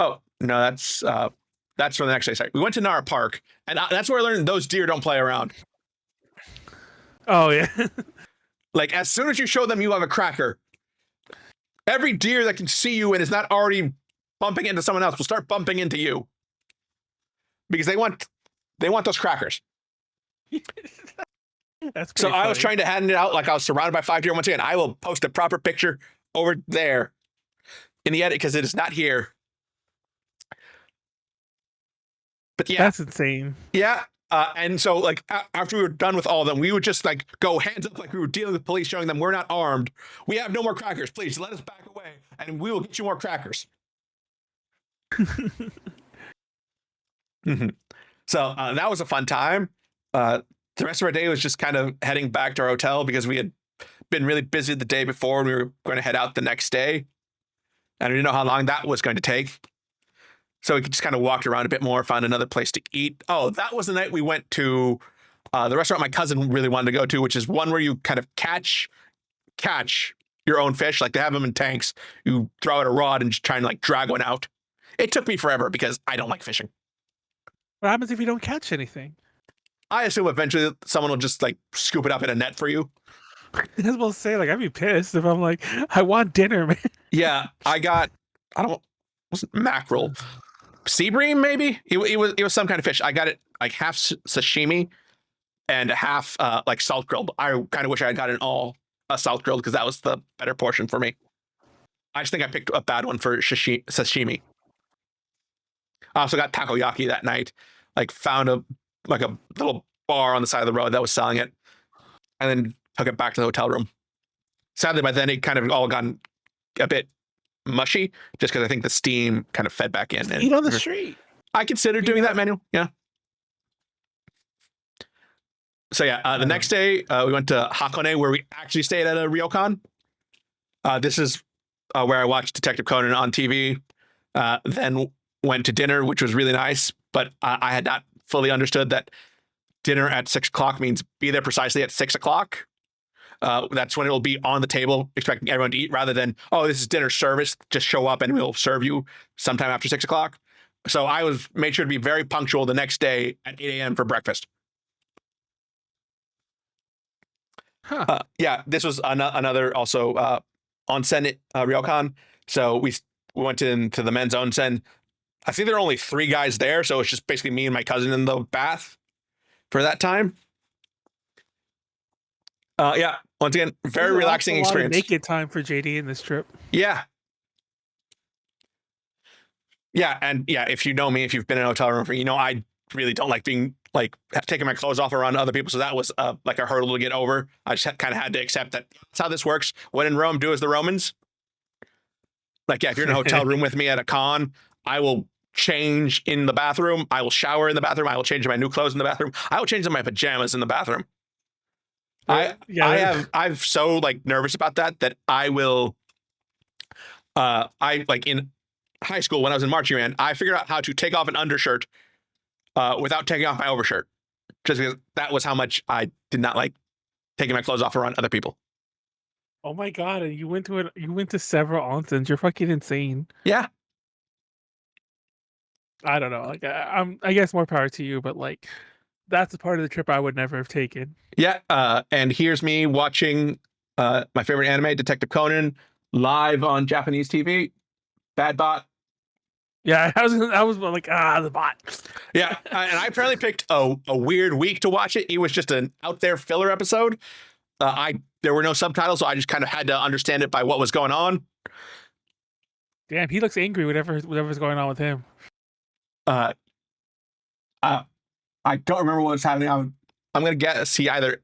B: oh no, that's for the next day. Sorry, we went to Nara Park, and that's where I learned those deer don't play around.
A: Oh yeah.
B: Like as soon as you show them you have a cracker, every deer that can see you and is not already bumping into someone else will start bumping into you because they want those crackers.
A: That's
B: so
A: funny.
B: I was trying to hand it out like I was surrounded by 5 deer once again. I will post a proper picture over there in the edit because it is not here. But yeah,
A: that's insane.
B: Yeah. And so like after we were done with all of them, we would just like go hands up like we were dealing with police, showing them we're not armed. We have no more crackers. Please let us back away and we will get you more crackers. So that was a fun time. The rest of our day was just kind of heading back to our hotel because we had been really busy the day before and we were going to head out the next day. And we didn't know how long that was going to take. So we just kind of walked around a bit more, found another place to eat. Oh, that was the night we went to the restaurant my cousin really wanted to go to, which is one where you kind of catch your own fish. Like they have them in tanks. You throw out a rod and just try and like drag one out. It took me forever because I don't like fishing.
A: What happens if you don't catch anything?
B: I assume eventually someone will just like scoop it up in a net for you.
A: I was about to say, like, I'd be pissed if I'm like, I want dinner, man.
B: Yeah, wasn't mackerel. sea bream, maybe it was some kind of fish. I got it like half sashimi and half like salt grilled. I kind of wish I had gotten all salt grilled because that was the better portion for me. I just think I picked a bad one for sashimi. I also got takoyaki that night. Like found a little bar on the side of the road that was selling it, and then took it back to the hotel room. Sadly, by then it kind of all gotten a bit mushy, just because I think the steam kind of fed back in. And
A: eat on the street.
B: I considered doing that, Manuel. Yeah. So yeah, the next day we went to Hakone, where we actually stayed at a ryokan. This is where I watched Detective Conan on TV. Then went to dinner, which was really nice, but I had not fully understood that dinner at 6 o'clock means be there precisely at 6 o'clock. That's when it will be on the table, expecting everyone to eat, rather than, oh, this is dinner service, just show up and we'll serve you sometime after 6 o'clock. So I made sure to be very punctual the next day at 8 a.m. for breakfast.
A: Huh.
B: Yeah, this was another also onsen ryokan. So we went into the men's onsen. I think there are only 3 guys there, so it's just basically me and my cousin in the bath for that time. Yeah, once again, very relaxing experience.
A: Naked time for JD in this trip.
B: Yeah. Yeah, and yeah, if you know me, if you've been in a hotel room, you know I really don't like being like taking my clothes off around other people. So that was like a hurdle to get over. I just kind of had to accept that that's how this works. When in Rome, do as the Romans. Like, yeah, if you're in a hotel room with me at a con, I will change in the bathroom. I will shower in the bathroom. I will change my new clothes in the bathroom. I will change in my pajamas in the bathroom. I'm so like nervous about that I will. I like in high school when I was in marching band, I figured out how to take off an undershirt without taking off my overshirt, just because that was how much I did not like taking my clothes off around other people.
A: Oh my god! And you went to several onsens. You're fucking insane.
B: Yeah.
A: I don't know. Like I guess more power to you, but like that's a part of the trip I would never have taken.
B: Yeah. And here's me watching my favorite anime, Detective Conan, live on Japanese TV. Bad bot.
A: Yeah, I was like, the bot.
B: Yeah, and I apparently picked a weird week to watch it. It was just an out there filler episode. There were no subtitles, so I just kind of had to understand it by what was going on.
A: Damn, he looks angry. Whatever's going on with him.
B: I don't remember what was happening. I'm gonna guess he either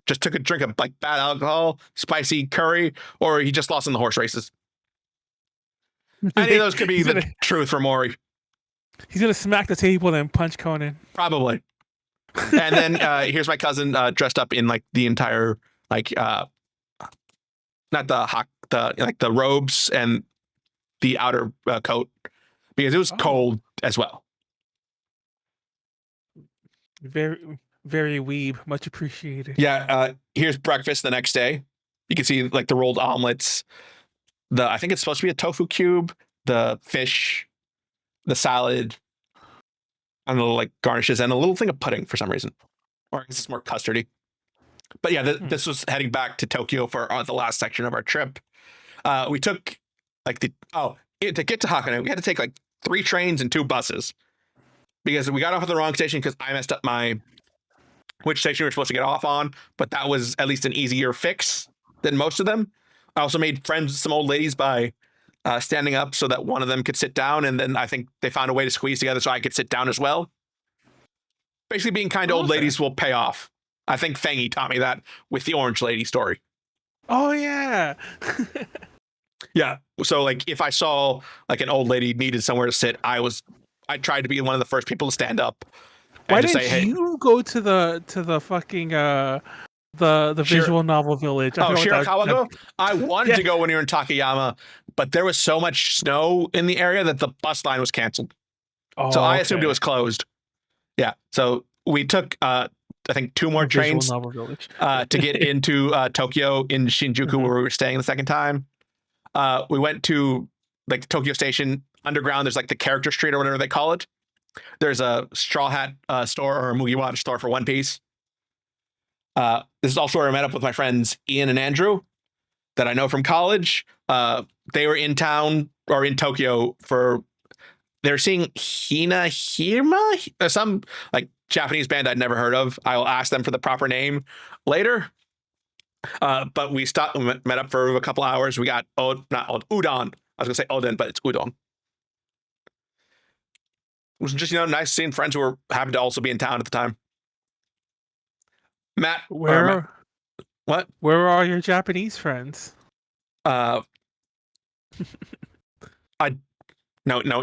B: just took a drink of like bad alcohol, spicy curry, or he just lost in the horse races. Any of those could be the truth for Maury.
A: He's gonna smack the table and punch Conan.
B: Probably. And then here's my cousin dressed up in like the entire like not the robes and the outer coat, because it was cold as well.
A: Very, very weeb. Much appreciated.
B: Yeah. Here's breakfast the next day. You can see like the rolled omelets. I think it's supposed to be a tofu cube, the fish, the salad, and the little like garnishes, and a little thing of pudding for some reason. Or I guess it's more custardy. But yeah, this was heading back to Tokyo for the last section of our trip. We took like to get to Hakone, we had to take like 3 trains and 2 buses, because we got off at the wrong station because I messed up which station we were supposed to get off on, but that was at least an easier fix than most of them. I also made friends with some old ladies by standing up so that one of them could sit down, and then I think they found a way to squeeze together so I could sit down as well. Basically, being kind to old ladies will pay off. I think Fangy taught me that with the orange lady story.
A: Oh yeah.
B: Yeah. So like if I saw like an old lady needed somewhere to sit, I tried to be one of the first people to stand up.
A: Why didn't you go to the fucking the visual novel village?
B: Shirakawa? I wanted to go when you were in Takayama, but there was so much snow in the area that the bus line was canceled. So I assumed it was closed. Yeah. So we took I think 2 more trains to get into Tokyo in Shinjuku, where we were staying the second time. We went to like the Tokyo Station underground. There's like the character street or whatever they call it. There's a Straw Hat store or a Mugiwara store for One Piece. This is also where I met up with my friends Ian and Andrew that I know from college. They were in town or in Tokyo for they're seeing Hinahima, some like Japanese band I'd never heard of. I'll ask them for the proper name later. But we stopped, met up for a couple hours. We got udon. I was gonna say Oden, but it's udon. It was just nice seeing friends who were happy to also be in town at the time. Matt, what?
A: Where are your Japanese friends?
B: No,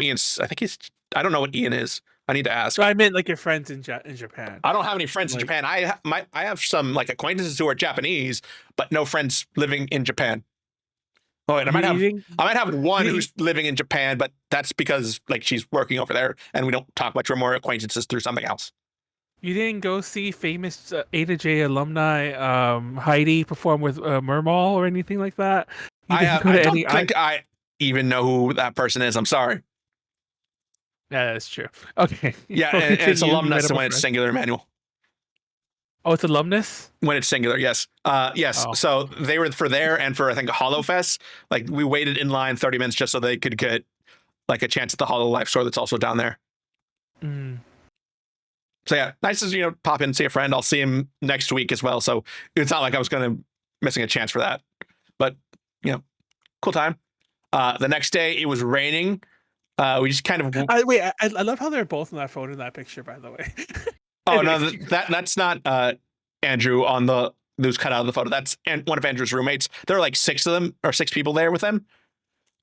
B: Ian's. I think he's. I don't know what Ian is. I need to ask.
A: So I meant like your friends in Japan.
B: I don't have any friends in Japan. I have some like acquaintances who are Japanese, but no friends living in Japan. Oh, and I might have one who's living in Japan, but that's because like she's working over there, and we don't talk much. We're more acquaintances through something else.
A: You didn't go see famous Ada J alumni Heidi perform with Mermal or anything like that?
B: I don't think I even know who that person is. I'm sorry.
A: Yeah, that's true. Okay.
B: Yeah, and it's alumnus when it's singular, Manuel.
A: Oh, it's alumnus?
B: When it's singular, yes. Yes. Oh. So they were for there and for, I think, HoloFest. Like, we waited in line 30 minutes just so they could get, like, a chance at the HoloLife store that's also down there.
A: Mm.
B: So, yeah, nice to, pop in and see a friend. I'll see him next week as well. So it's not like I was missing a chance for that. But, cool time. The next day, it was raining. We just kind of...
A: I love how they're both in that photo in that picture, by the way.
B: Oh, no, that's not Andrew on who's cut out of the photo. That's one of Andrew's roommates. There are like 6 of them, or 6 people there with them.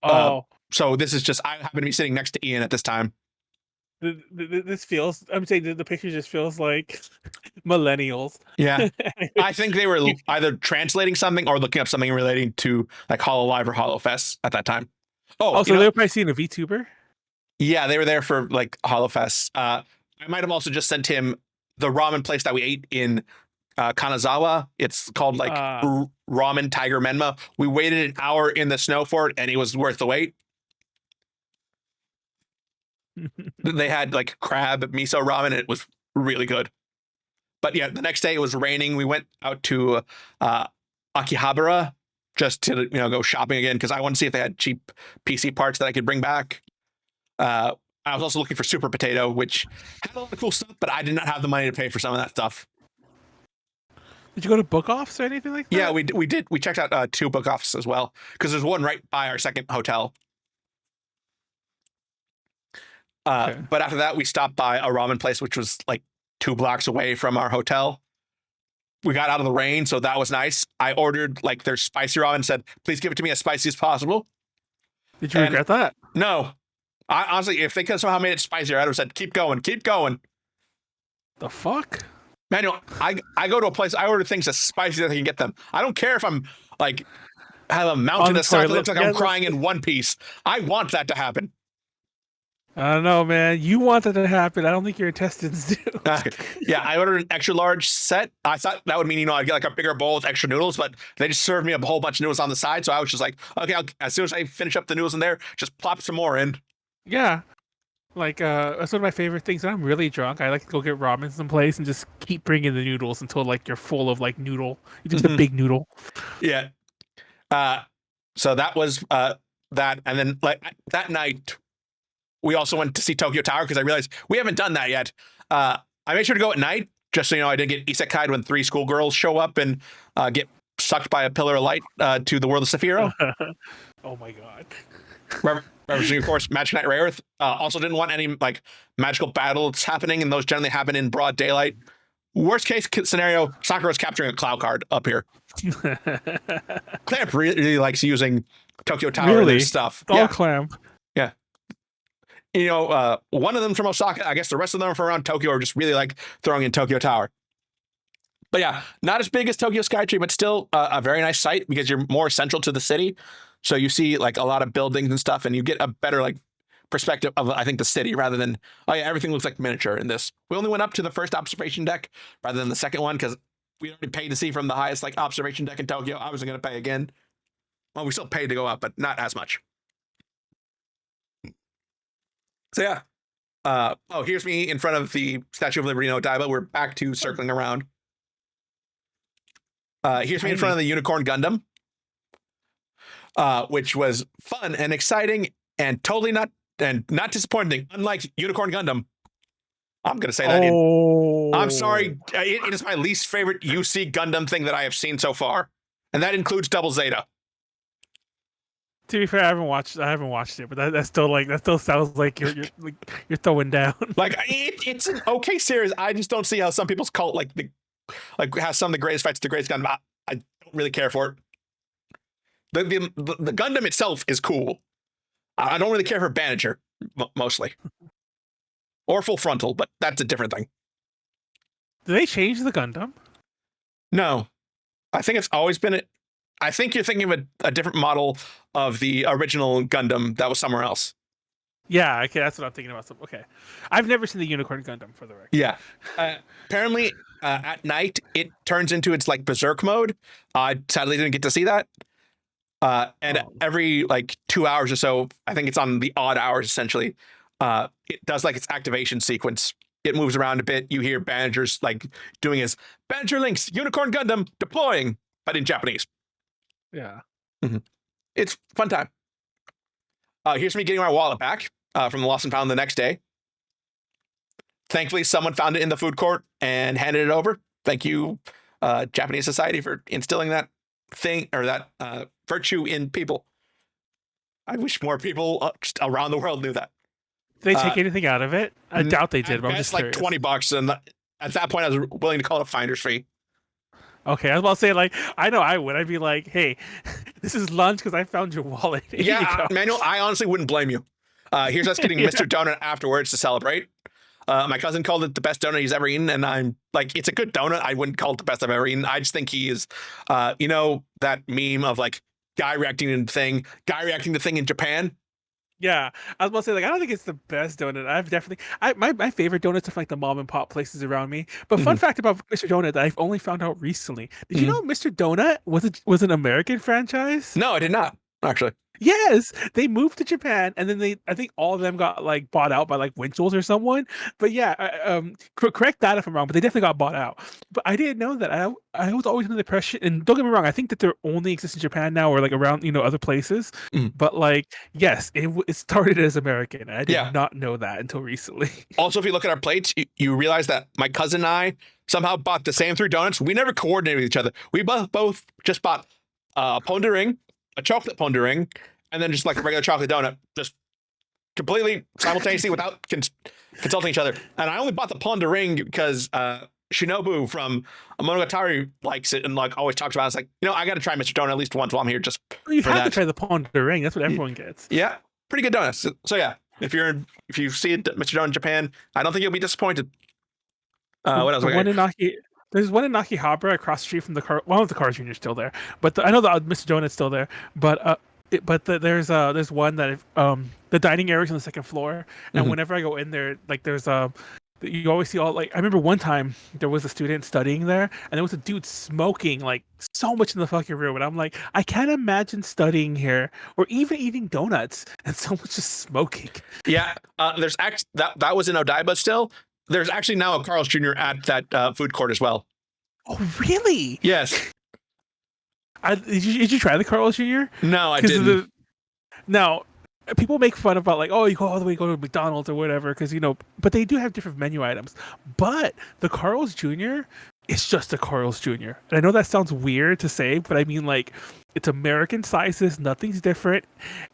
A: Oh.
B: So this is just, I happen to be sitting next to Ian at this time.
A: This feels, I'm saying the picture just feels like millennials.
B: Yeah. I think they were either translating something or looking up something relating to like HoloLive or HoloFest at that time.
A: Oh, so they were probably seeing a VTuber?
B: Yeah, they were there for like HoloFest. I might have also just sent him the ramen place that we ate in Kanazawa. It's called like Ramen Tiger Menma. We waited an hour in the snow for it, and it was worth the wait. They had like crab miso ramen, and it was really good. But yeah, the next day it was raining. We went out to Akihabara just to go shopping again because I wanted to see if they had cheap PC parts that I could bring back. I was also looking for Super Potato, which had a lot of cool stuff, but I did not have the money to pay for some of that stuff.
A: Did you go to book offs or anything like that?
B: Yeah, we did. We checked out 2 book offs as well because there's one right by our second hotel. Okay. But after that, we stopped by a ramen place, which was like 2 blocks away from our hotel. We got out of the rain, so that was nice. I ordered like their spicy ramen and said, please give it to me as spicy as possible.
A: Did you regret that?
B: No. I honestly, if they could have somehow made it spicier, I'd have said, keep going, keep going.
A: The fuck?
B: Manuel, I go to a place, I order things as spicy as I can get them. I don't care if I'm like, have a mountain of stuff that looks like I'm crying in one piece. I want that to happen.
A: I don't know, man. You want that to happen. I don't think your intestines do.
B: Yeah, I ordered an extra large set. I thought that would mean, I'd get like a bigger bowl with extra noodles, but they just served me a whole bunch of noodles on the side. So I was just like, okay, as soon as I finish up the noodles in there, just plop some more in.
A: Yeah. Like, that's one of my favorite things. When I'm really drunk, I like to go get ramen someplace and just keep bringing the noodles until like you're full of like noodle. You just a big noodle.
B: Yeah. So that was that. And then like that night, we also went to see Tokyo Tower because I realized we haven't done that yet. I made sure to go at night just so I didn't get isekai'd when 3 schoolgirls show up and get sucked by a pillar of light to the world of Saphiro.
A: Oh my god.
B: Referencing, of course, Magic Knight Rare Earth. Also didn't want any like magical battles happening, and those generally happen in broad daylight. Worst case scenario, Sakura's capturing a cloud card up here. Clamp really likes using Tokyo Tower and stuff.
A: All Clamp.
B: Yeah. One of them from Osaka. I guess the rest of them from around Tokyo are just really like throwing in Tokyo Tower. But yeah, not as big as Tokyo Skytree, but still a very nice site because you're more central to the city. So you see like a lot of buildings and stuff, and you get a better like perspective of, I think, the city rather than, oh yeah, everything looks like miniature in this. We only went up to the first observation deck rather than the second one because we already paid to see from the highest like observation deck in Tokyo. I wasn't going to pay again. Well, we still paid to go up, but not as much. So yeah. Here's me in front of the Statue of Liberty in Odaiba. We're back to circling around. Here's me in front of the Unicorn Gundam. Which was fun and exciting and totally not and not disappointing. Unlike Unicorn Gundam, I'm going to say that. I'm sorry. It is my least favorite UC Gundam thing that I have seen so far, and that includes Double Zeta.
A: To be fair, I haven't watced it, but that still sounds like you're throwing down.
B: Like it's an okay series. I just don't see how some people's cult has some of the greatest fights, the greatest Gundam. I don't really care for it. The Gundam itself is cool. I don't really care for Bandager mostly, or Full Frontal, but that's a different thing.
A: Did they change the Gundam?
B: No, I think it's always been. I think you're thinking of a different model of the original Gundam that was somewhere else.
A: Yeah, okay, that's what I'm thinking about. Okay, I've never seen the Unicorn Gundam, for the record.
B: Yeah, apparently at night it turns into its like berserk mode. I sadly didn't get to see that. Every like 2 hours or so, I think it's on the odd hours essentially. It does like its activation sequence. It moves around a bit. You hear Bandager's like doing his Bandager Links Unicorn Gundam deploying, but in Japanese.
A: Yeah.
B: Mm-hmm. It's fun time. Here's me getting my wallet back from the lost and found the next day. Thankfully, someone found it in the food court and handed it over. Thank you, Japanese society, for instilling that thing or that virtue in people. I wish more people just around the world knew that.
A: Did they take anything out of it? I doubt they did, but I'm just
B: like
A: curious.
B: $20, and at that point, I was willing to call it a finder's fee.
A: Okay, I was about to say, like, I know I would. I'd be like, hey, this is lunch because I found your wallet.
B: Yeah, Manuel, I honestly wouldn't blame you. Here's us getting Mr. Donut afterwards to celebrate. My cousin called it the best donut he's ever eaten, and I'm like, it's a good donut. I wouldn't call it the best I've ever eaten. I just think he is, that meme of like guy reacting to thing in Japan.
A: Yeah, I was about to say, like, I don't think it's the best donut. My favorite donuts are from, like, the mom and pop places around me. But fun fact about Mr. Donut that I've only found out recently. Did you know Mr. Donut was an American franchise?
B: No, I did not, actually.
A: Yes, they moved to Japan, and then I think all of them got like bought out by like Winchell's or someone. But yeah, correct that if I'm wrong, but they definitely got bought out. But I didn't know that. I was always under the impression, and don't get me wrong, I think that they're only exist in Japan now or like around other places. But like, yes, it started as American. I did not know that until recently.
B: Also, if you look at our plates, you realize that my cousin and I somehow bought the same 3 donuts. We never coordinated with each other. We both just bought pondering, a chocolate pondering, and then just like a regular chocolate donut, just completely simultaneously without consulting each other. And I only bought the pondering because Shinobu from Monogatari likes it and like always talks about it. It's like, I got to try Mr. Donut at least once while I'm here. Just
A: you have to try the pondering. That's what everyone gets.
B: Yeah, pretty good donuts. So yeah, if you see Mr. Donut in Japan, I don't think you'll be disappointed. What else?
A: There's one in Akihabara across the street from the car. Well, the Cars Jr. is still there, but I know the Mr. Donut's still there. But there's one that the dining area is on the 2nd floor, and whenever I go in there, like there's you always see all like I remember one time there was a student studying there, and there was a dude smoking like so much in the fucking room, and I'm like, I can't imagine studying here or even eating donuts and so much just smoking.
B: Yeah, there's that was in Odaiba still. There's actually now a Carl's Jr. at that food court as well.
A: Oh, really?
B: Yes.
A: Did you try the Carl's Jr.?
B: No, I didn't.
A: Now, people make fun about like, oh, you go all the way to McDonald's or whatever, because but they do have different menu items. But the Carl's Jr. is just a Carl's Jr. And I know that sounds weird to say, but I mean like it's American sizes, nothing's different,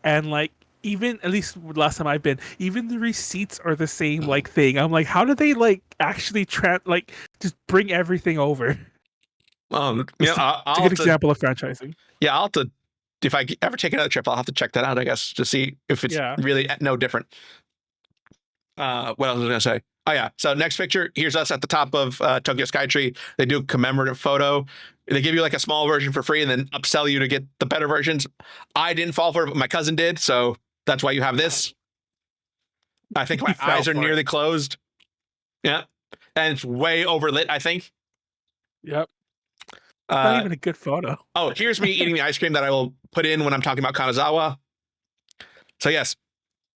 A: and like. Even at least last time I've been, even the receipts are the same like thing. I'm like, how did they like actually just bring everything over?
B: I'll
A: a good example of franchising.
B: Yeah, I'll have to. If I ever take another trip, I'll have to check that out. I guess to see if it's really no different. What else was I gonna say? Oh yeah. So next picture. Here's us at the top of Tokyo Skytree. They do a commemorative photo. They give you like a small version for free and then upsell you to get the better versions. I didn't fall for it, but my cousin did. So that's why you have this. I think my eyes are nearly closed. Yeah. And it's way overlit, I think.
A: Yep. Not even a good photo.
B: Oh, here's me eating the ice cream that I will put in when I'm talking about Kanazawa. So yes,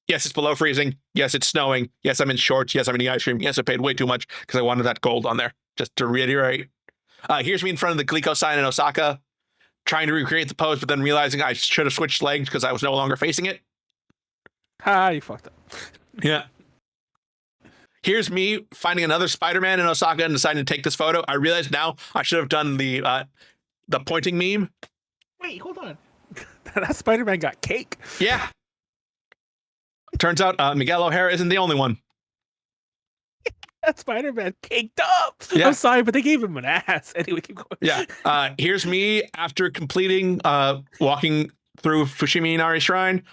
B: it's below freezing. Yes, it's snowing. Yes, I'm in shorts. Yes, I'm eating ice cream. Yes, I paid way too much because I wanted that gold on there. Just to reiterate. Here's me in front of the Glico sign in Osaka, trying to recreate the pose, but then realizing I should have switched legs because I was no longer facing it.
A: Ha, you fucked up.
B: Yeah. Here's me finding another Spider-Man in Osaka and deciding to take this photo. I realize now I should have done the pointing meme.
A: Wait, hold on. That Spider-Man got cake.
B: Yeah. Turns out Miguel O'Hara isn't the only one.
A: That Spider-Man caked up.
B: Yeah.
A: I'm sorry, but they gave him an ass. Anyway, keep going.
B: Yeah. Here's me after completing walking through Fushimi Inari Shrine.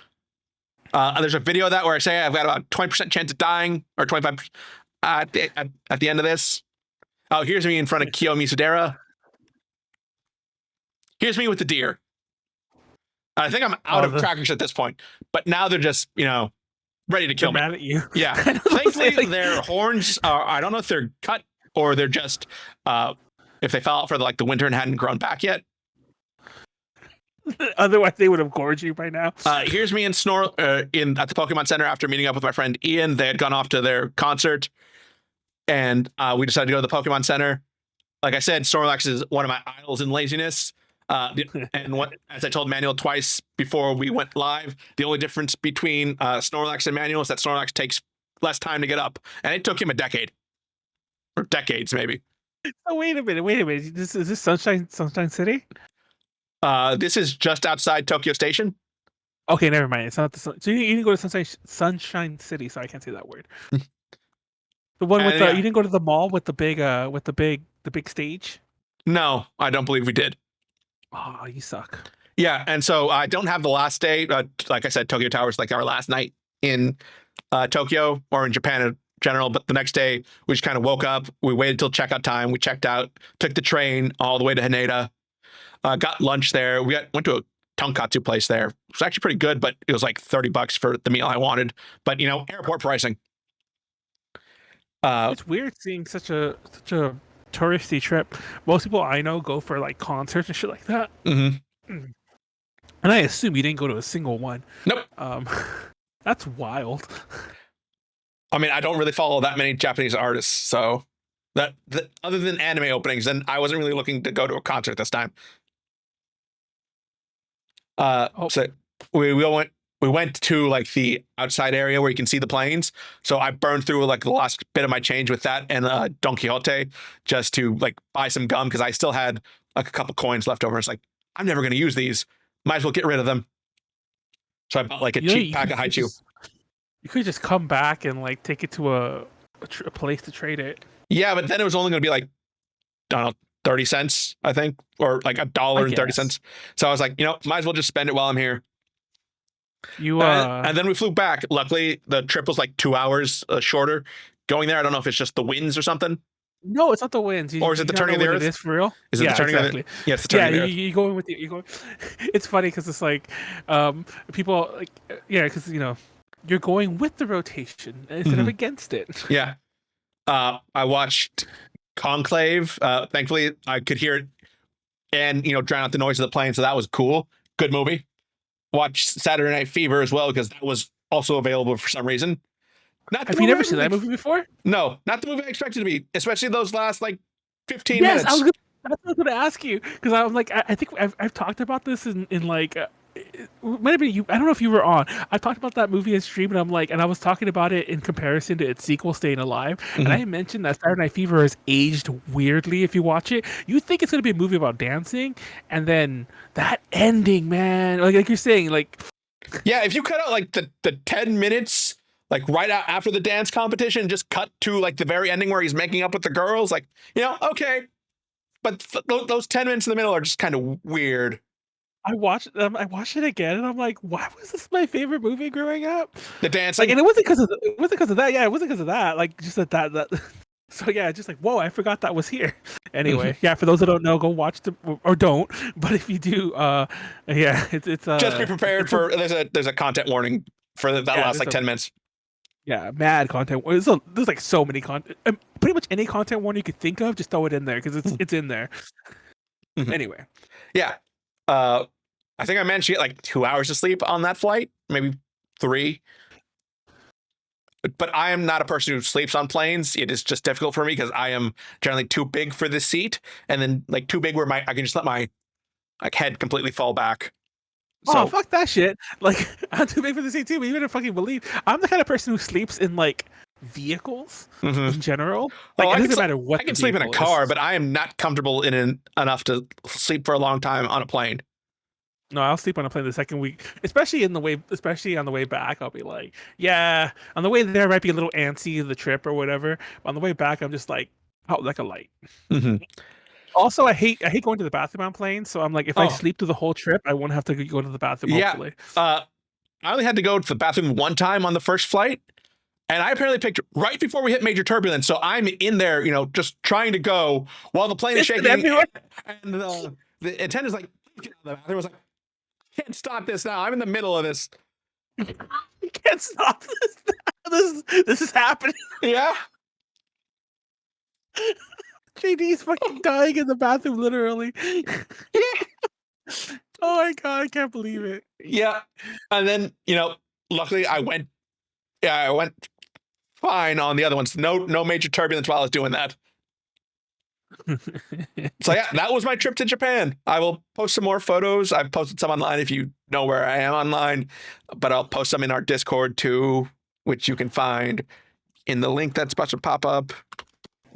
B: There's a video of that where I say I've got about 20% chance of dying, or 25% at the end of this. Oh, here's me in front of Kiyo Misudera. Here's me with the deer. I think I'm out of crackers at this point, but now they're just, ready to kill me.
A: Mad at you.
B: Yeah. Thankfully, their horns are, I don't know if they're cut or they're just, if they fell out for the winter and hadn't grown back yet.
A: Otherwise, they would have gorged you by now.
B: Here's me and Snore at the Pokemon Center after meeting up with my friend Ian. They had gone off to their concert, and we decided to go to the Pokemon Center. Like I said, Snorlax is one of my idols in laziness. As I told Manuel twice before we went live, the only difference between Snorlax and Manuel is that Snorlax takes less time to get up, and it took him a decade, or decades maybe.
A: Oh, wait a minute. Is this Sunshine City?
B: This is just outside Tokyo Station.
A: Okay, never mind. It's not the sun. So you didn't go to Sunshine City, so I can't say that word. The one with you didn't go to the mall with the big stage.
B: No, I don't believe we did.
A: Oh, you suck.
B: Yeah, and so I don't have the last day. Like I said, Tokyo Tower is like our last night in Tokyo or in Japan in general. But the next day, we just kind of woke up. We waited till checkout time. We checked out, took the train all the way to Haneda. Got lunch there. We went to a tonkatsu place there. It was actually pretty good, but it was like $30 for the meal I wanted. But airport pricing.
A: It's weird seeing such a touristy trip. Most people I know go for like concerts and shit like that.
B: Mm-hmm.
A: And I assume you didn't go to a single one.
B: Nope.
A: That's wild.
B: I mean, I don't really follow that many Japanese artists, so that other than anime openings, then I wasn't really looking to go to a concert this time. So we went to like the outside area where you can see the planes. So I burned through like the last bit of my change with that and Don Quixote just to like buy some gum because I still had like a couple coins left over. It's like, I'm never going to use these. Might as well get rid of them. So I bought like a cheap pack of Haichu.
A: You could just come back and like take it to a place to trade it.
B: Yeah, but then it was only going to be like, I don't know, 30 cents, I think, or like $1.30. So I was like, might as well just spend it while I'm here. And then we flew back. Luckily, the trip was like 2 hours shorter going there. I don't know if it's just the winds or something.
A: No, it's not the winds.
B: Or is it the turning of the earth?
A: It is for real.
B: Is it the turning of the earth? Yeah, it's the turning of the earth.
A: You go in with you go. It's funny because it's like people like because you're going with the rotation instead of against it.
B: Yeah. I watched Conclave. Thankfully, I could hear it and drown out the noise of the plane, so that was cool. Good movie. Watched Saturday Night Fever as well because that was also available for some reason.
A: Have you never seen that movie before?
B: No, not the movie I expected to be, especially those last like 15 minutes.
A: That's what I was going to ask you because I'm like I think I've talked about this in like. Maybe you. I don't know if you were on. I talked about that movie in stream, and I was talking about it in comparison to its sequel, Staying Alive. Mm-hmm. And I mentioned that Saturday Night Fever has aged weirdly. If you watch it, you think it's going to be a movie about dancing, and then that ending, man, like you're saying, like
B: yeah, if you cut out like the 10 minutes, like right out after the dance competition, just cut to like the very ending where he's making up with the girls, like okay, but those 10 minutes in the middle are just kind of weird.
A: I watched it again, and I'm like, why was this my favorite movie growing up?
B: The dancing,
A: and it wasn't because of that. Yeah, it wasn't because of that. Like just that. So yeah, just like whoa, I forgot that was here. Anyway, yeah, for those that don't know, go watch or don't. But if you do, it's
B: just be prepared for there's a content warning for that last like 10 minutes.
A: Yeah, mad content. There's like so many content. Pretty much any content warning you could think of, just throw it in there because it's in there. Anyway,
B: yeah. I think I managed to get like 2 hours of sleep on that flight, maybe 3. But I am not a person who sleeps on planes. It is just difficult for me because I am generally too big for this seat, and then like too big where I can just let my head completely fall back.
A: Oh,
B: So
A: fuck that shit. Like, I'm too big for the seat too, but you better fucking believe I'm the kind of person who sleeps in like vehicles
B: mhm.
A: in general.
B: Oh,
A: Like, it doesn't matter what
B: I
A: the
B: can sleep in a
A: vehicle is.
B: car, but I am not comfortable enough to sleep for a long time on a plane.
A: No, I'll sleep on a plane the second week, especially especially on the way back. I'll be like, yeah, on the way there, I might be a little antsy the trip or whatever. But on the way back, I'm just like out like a light.
B: Mhm.
A: Also, I hate going to the bathroom on planes, so I'm like, if I
B: Oh,
A: sleep through the whole trip, I won't have to go to the bathroom.
B: yeah.
A: Hopefully,
B: I only had to go to the bathroom one time on the first flight, and I apparently picked right before we hit major turbulence. So I'm in there, just trying to go while the plane is
A: it's
B: shaking,
A: everywhere.
B: and the attendant's like, "Get out of the bathroom." I was like, "Can't stop this now. I'm in the middle of this."
A: You can't stop this. This is happening.
B: Yeah.
A: JD's fucking dying in the bathroom, literally. Oh my god, I can't believe it.
B: Yeah. And then, luckily I went, yeah, I went fine on the other ones. No major turbulence while I was doing that. So yeah, that was my trip to Japan. I will post some more photos. I've posted some online if you know where I am online, but I'll post some in our Discord too, which you can find in the link that's about to pop up.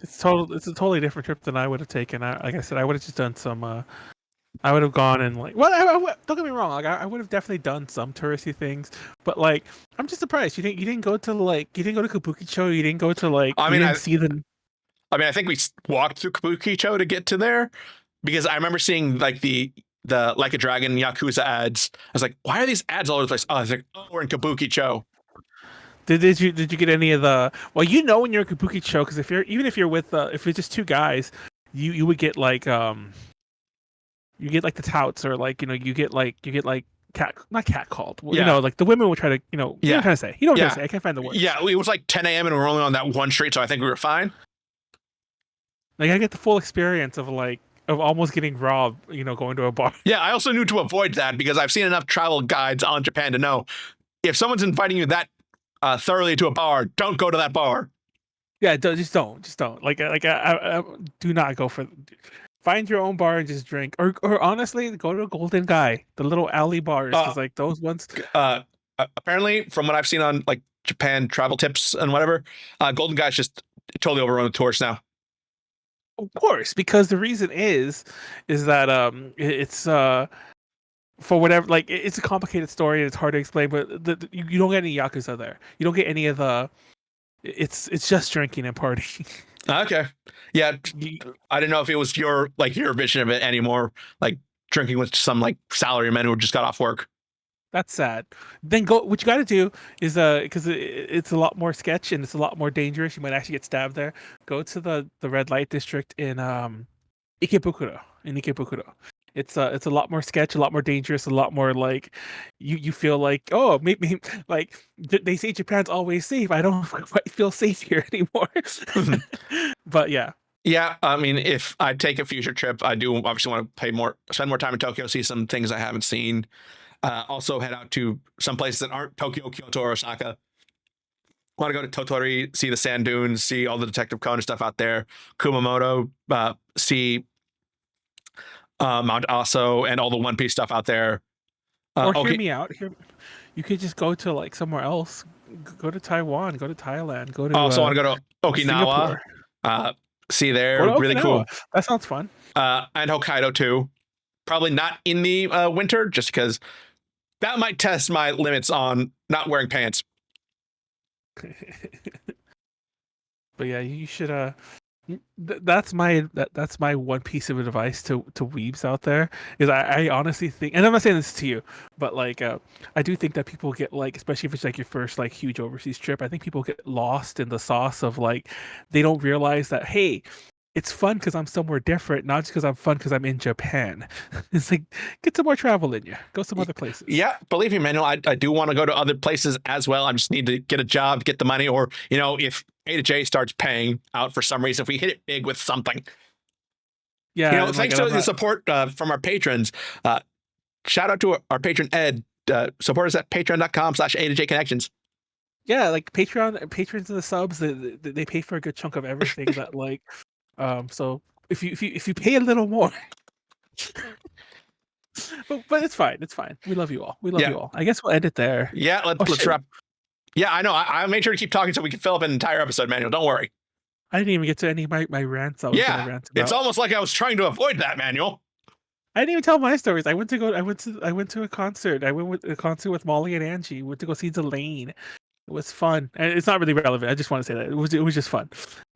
A: It's a totally different trip than I would have taken. Like I said, I would have just done some. I would have gone and like, well, don't get me wrong. Like, I would have definitely done some touristy things, but like, I'm just surprised you didn't go to you didn't go to Kabukicho. You didn't go to
B: I
A: you
B: mean,
A: didn't see the.
B: I think we walked through Kabukicho to get to there because I remember seeing like the Like a Dragon Yakuza ads. I was like, why are these ads all over the place? Oh, I was like, oh, we're in Kabukicho.
A: Did you get any of the? Well, when you're in Kabukicho, because if you're with if it's just two guys, you would get you get like the touts or like you get like cat not cat called. Well,
B: Yeah.
A: like the women would try to you know what
B: Yeah.
A: I'm trying to say. You know what I'm
B: Yeah.
A: trying to say. I can't find the words.
B: Yeah, it was like 10 a.m. and we were only on that one street, so I think we were fine.
A: Like I get the full experience of almost getting robbed, going to a bar.
B: Yeah, I also knew to avoid that because I've seen enough travel guides on Japan to know if someone's inviting you that thoroughly to a bar, don't go to that bar.
A: Yeah, just don't. I do not go for. Find your own bar and just drink, or honestly, go to a Golden Guy, the little alley bars, because like those ones.
B: Apparently, from what I've seen on like Japan travel tips and whatever, Golden Guy's just totally overrun with tourists now.
A: Of course, because the reason is that it's for whatever, like it's a complicated story and it's hard to explain, but you don't get any yakuza there. You don't get any of the. It's just drinking and partying.
B: Okay, yeah, I didn't know if it was your vision of it anymore, like drinking with some like salarymen who just got off work.
A: That's sad. Then go. What you got to do is because it's a lot more sketch and it's a lot more dangerous. You might actually get stabbed there. Go to the red light district in Ikebukuro. It's a lot more sketch, a lot more dangerous, a lot more like you feel like, oh, maybe like they say Japan's always safe. I don't quite feel safe here anymore. But yeah.
B: Yeah, I mean, if I take a future trip, I do obviously want to spend more time in Tokyo, see some things I haven't seen. Also head out to some places that aren't Tokyo, Kyoto, or Osaka. Want to go to Tottori, see the sand dunes, see all the Detective Conan stuff out there. Kumamoto, see Mount Aso and all the One Piece stuff out there.
A: Or hear me out. You could just go to like somewhere else. Go to Taiwan. Go to Thailand. Go to.
B: Also want to go to Okinawa. See there, really cool.
A: That sounds fun.
B: And Hokkaido too. Probably not in the winter, just because that might test my limits on not wearing pants.
A: But yeah, you should. That's my one piece of advice to weebs out there is I honestly think, and I'm not saying this to you, but like I do think that people get like, especially if it's like your first like huge overseas trip, I think people get lost in the sauce of like they don't realize that, hey, it's fun because I'm somewhere different, not just because I'm fun because I'm in Japan. It's like, get some more travel in you. Go some other places.
B: Yeah, believe me, Manuel, I do want to go to other places as well. I just need to get a job, get the money, or if A to J starts paying out for some reason, if we hit it big with something.
A: Yeah,
B: thanks to the support from our patrons. Shout out to our patron Ed. Support us at patreon.com/A to J Connections.
A: Yeah, like patrons and the subs, they pay for a good chunk of everything that like. So if you pay a little more, But it's fine. It's fine. We love you all. We love
B: Yeah.
A: you all. I guess we'll end it there.
B: Yeah, let's
A: shit.
B: wrap. Yeah, I know. I made sure to keep talking so we can fill up an entire episode, Manuel. Don't worry.
A: I didn't even get to any of my rants. I was gonna rant about.
B: It's almost like I was trying to avoid that, Manuel.
A: I didn't even tell my stories. I went to a concert. I went with a concert with Molly and Angie. Went to go see Delane. It was fun, and it's not really relevant. I just want to say that it was just fun,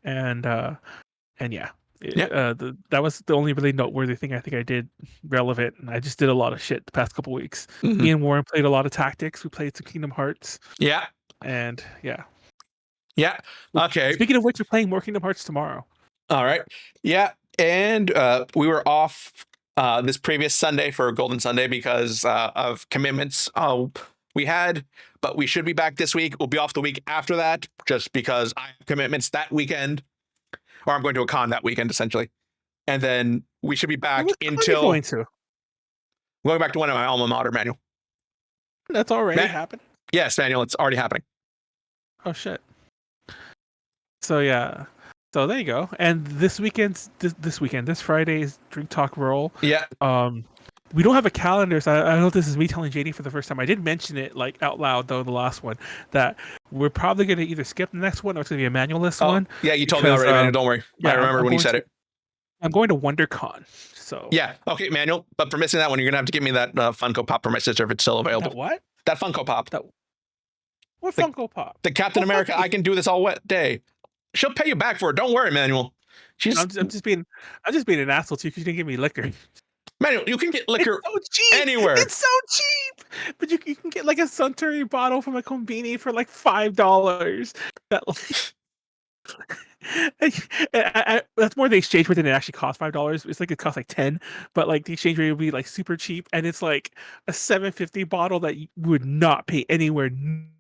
A: and yeah, that was the only really noteworthy thing I think I did relevant. And I just did a lot of shit the past couple weeks. Me and Warren played a lot of tactics. We played some Kingdom Hearts.
B: Yeah,
A: and yeah.
B: Okay.
A: Speaking of which, we're playing more Kingdom Hearts tomorrow.
B: All right. Yeah, and we were off this previous Sunday for Golden Sunday because of commitments we had, but we should be back this week. We'll be off the week after that just because I have commitments that weekend, or I'm going to a con that weekend essentially, and then we should be back until
A: going to.
B: I'm going back to one of my alma mater, Manuel.
A: That's already happened.
B: Yes, Manuel, it's already happening.
A: Oh shit. So yeah. So there you go. And this Friday's Drink Talk Roll.
B: Yeah.
A: We don't have a calendar, so I know this is me telling JD for the first time. I did mention it like out loud though, the last one, that we're probably gonna either skip the next one or it's gonna be a manual-less one.
B: Yeah, you told me already, Manuel. Don't worry. Yeah, I remember when you said it.
A: I'm going to WonderCon. So
B: yeah, okay, Manuel. But for missing that one, you're gonna have to give me that Funko Pop for my sister if it's still available.
A: That what?
B: That Funko Pop.
A: What Funko Pop?
B: The Captain America. I can do this all wet day. She'll pay you back for it. Don't worry, Manuel.
A: I'm just being an asshole to you because you didn't give me liquor.
B: Manuel, you can get liquor anywhere.
A: It's so cheap. But you can get like a Suntory bottle from a Conbini for like $5. That's more the exchange rate than it actually costs $5. It's like it costs like 10, but like the exchange rate would be like super cheap, and it's like a $7.50 bottle that you would not pay anywhere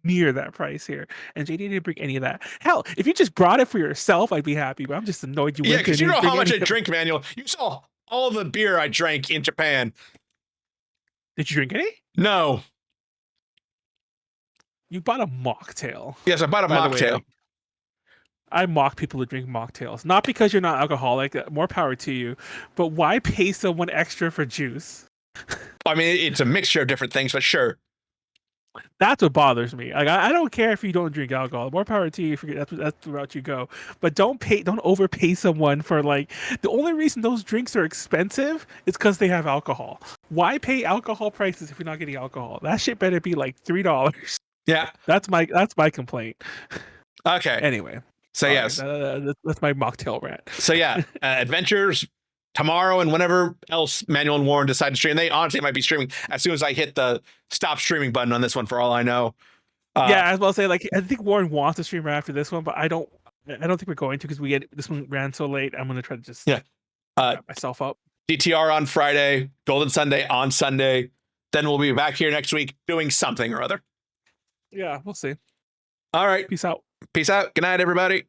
A: near that price here. And JD didn't bring any of that. Hell, if you just brought it for yourself, I'd be happy. But I'm just annoyed you.
B: Yeah, because you know how much I drink, Manuel. You saw all the beer I drank in Japan.
A: Did you drink any?
B: No.
A: You bought a mocktail.
B: Yes, I bought a mocktail.
A: I mock people who drink mocktails. Not because you're not alcoholic, more power to you, but why pay someone extra for juice?
B: I mean, it's a mixture of different things, but sure.
A: That's what bothers me. Like, I don't care if you don't drink alcohol. More power to you if that's the route you go. But don't overpay someone for like, the only reason those drinks are expensive is because they have alcohol. Why pay alcohol prices if you're not getting alcohol? That shit better be like $3.
B: Yeah.
A: That's my complaint.
B: Okay.
A: Anyway.
B: So yes,
A: that's my mocktail rant.
B: So yeah, Adventures tomorrow and whenever else Manuel and Warren decide to stream. They honestly might be streaming as soon as I hit the stop streaming button on this one. For all I know.
A: Yeah, as well say like I think Warren wants to stream right after this one, but I don't think we're going to because this one ran so late. I'm gonna try to just wrap myself up.
B: DTR on Friday, Golden Sunday on Sunday. Then we'll be back here next week doing something or other.
A: Yeah, we'll see.
B: All right.
A: Peace out.
B: Peace out. Good night, everybody.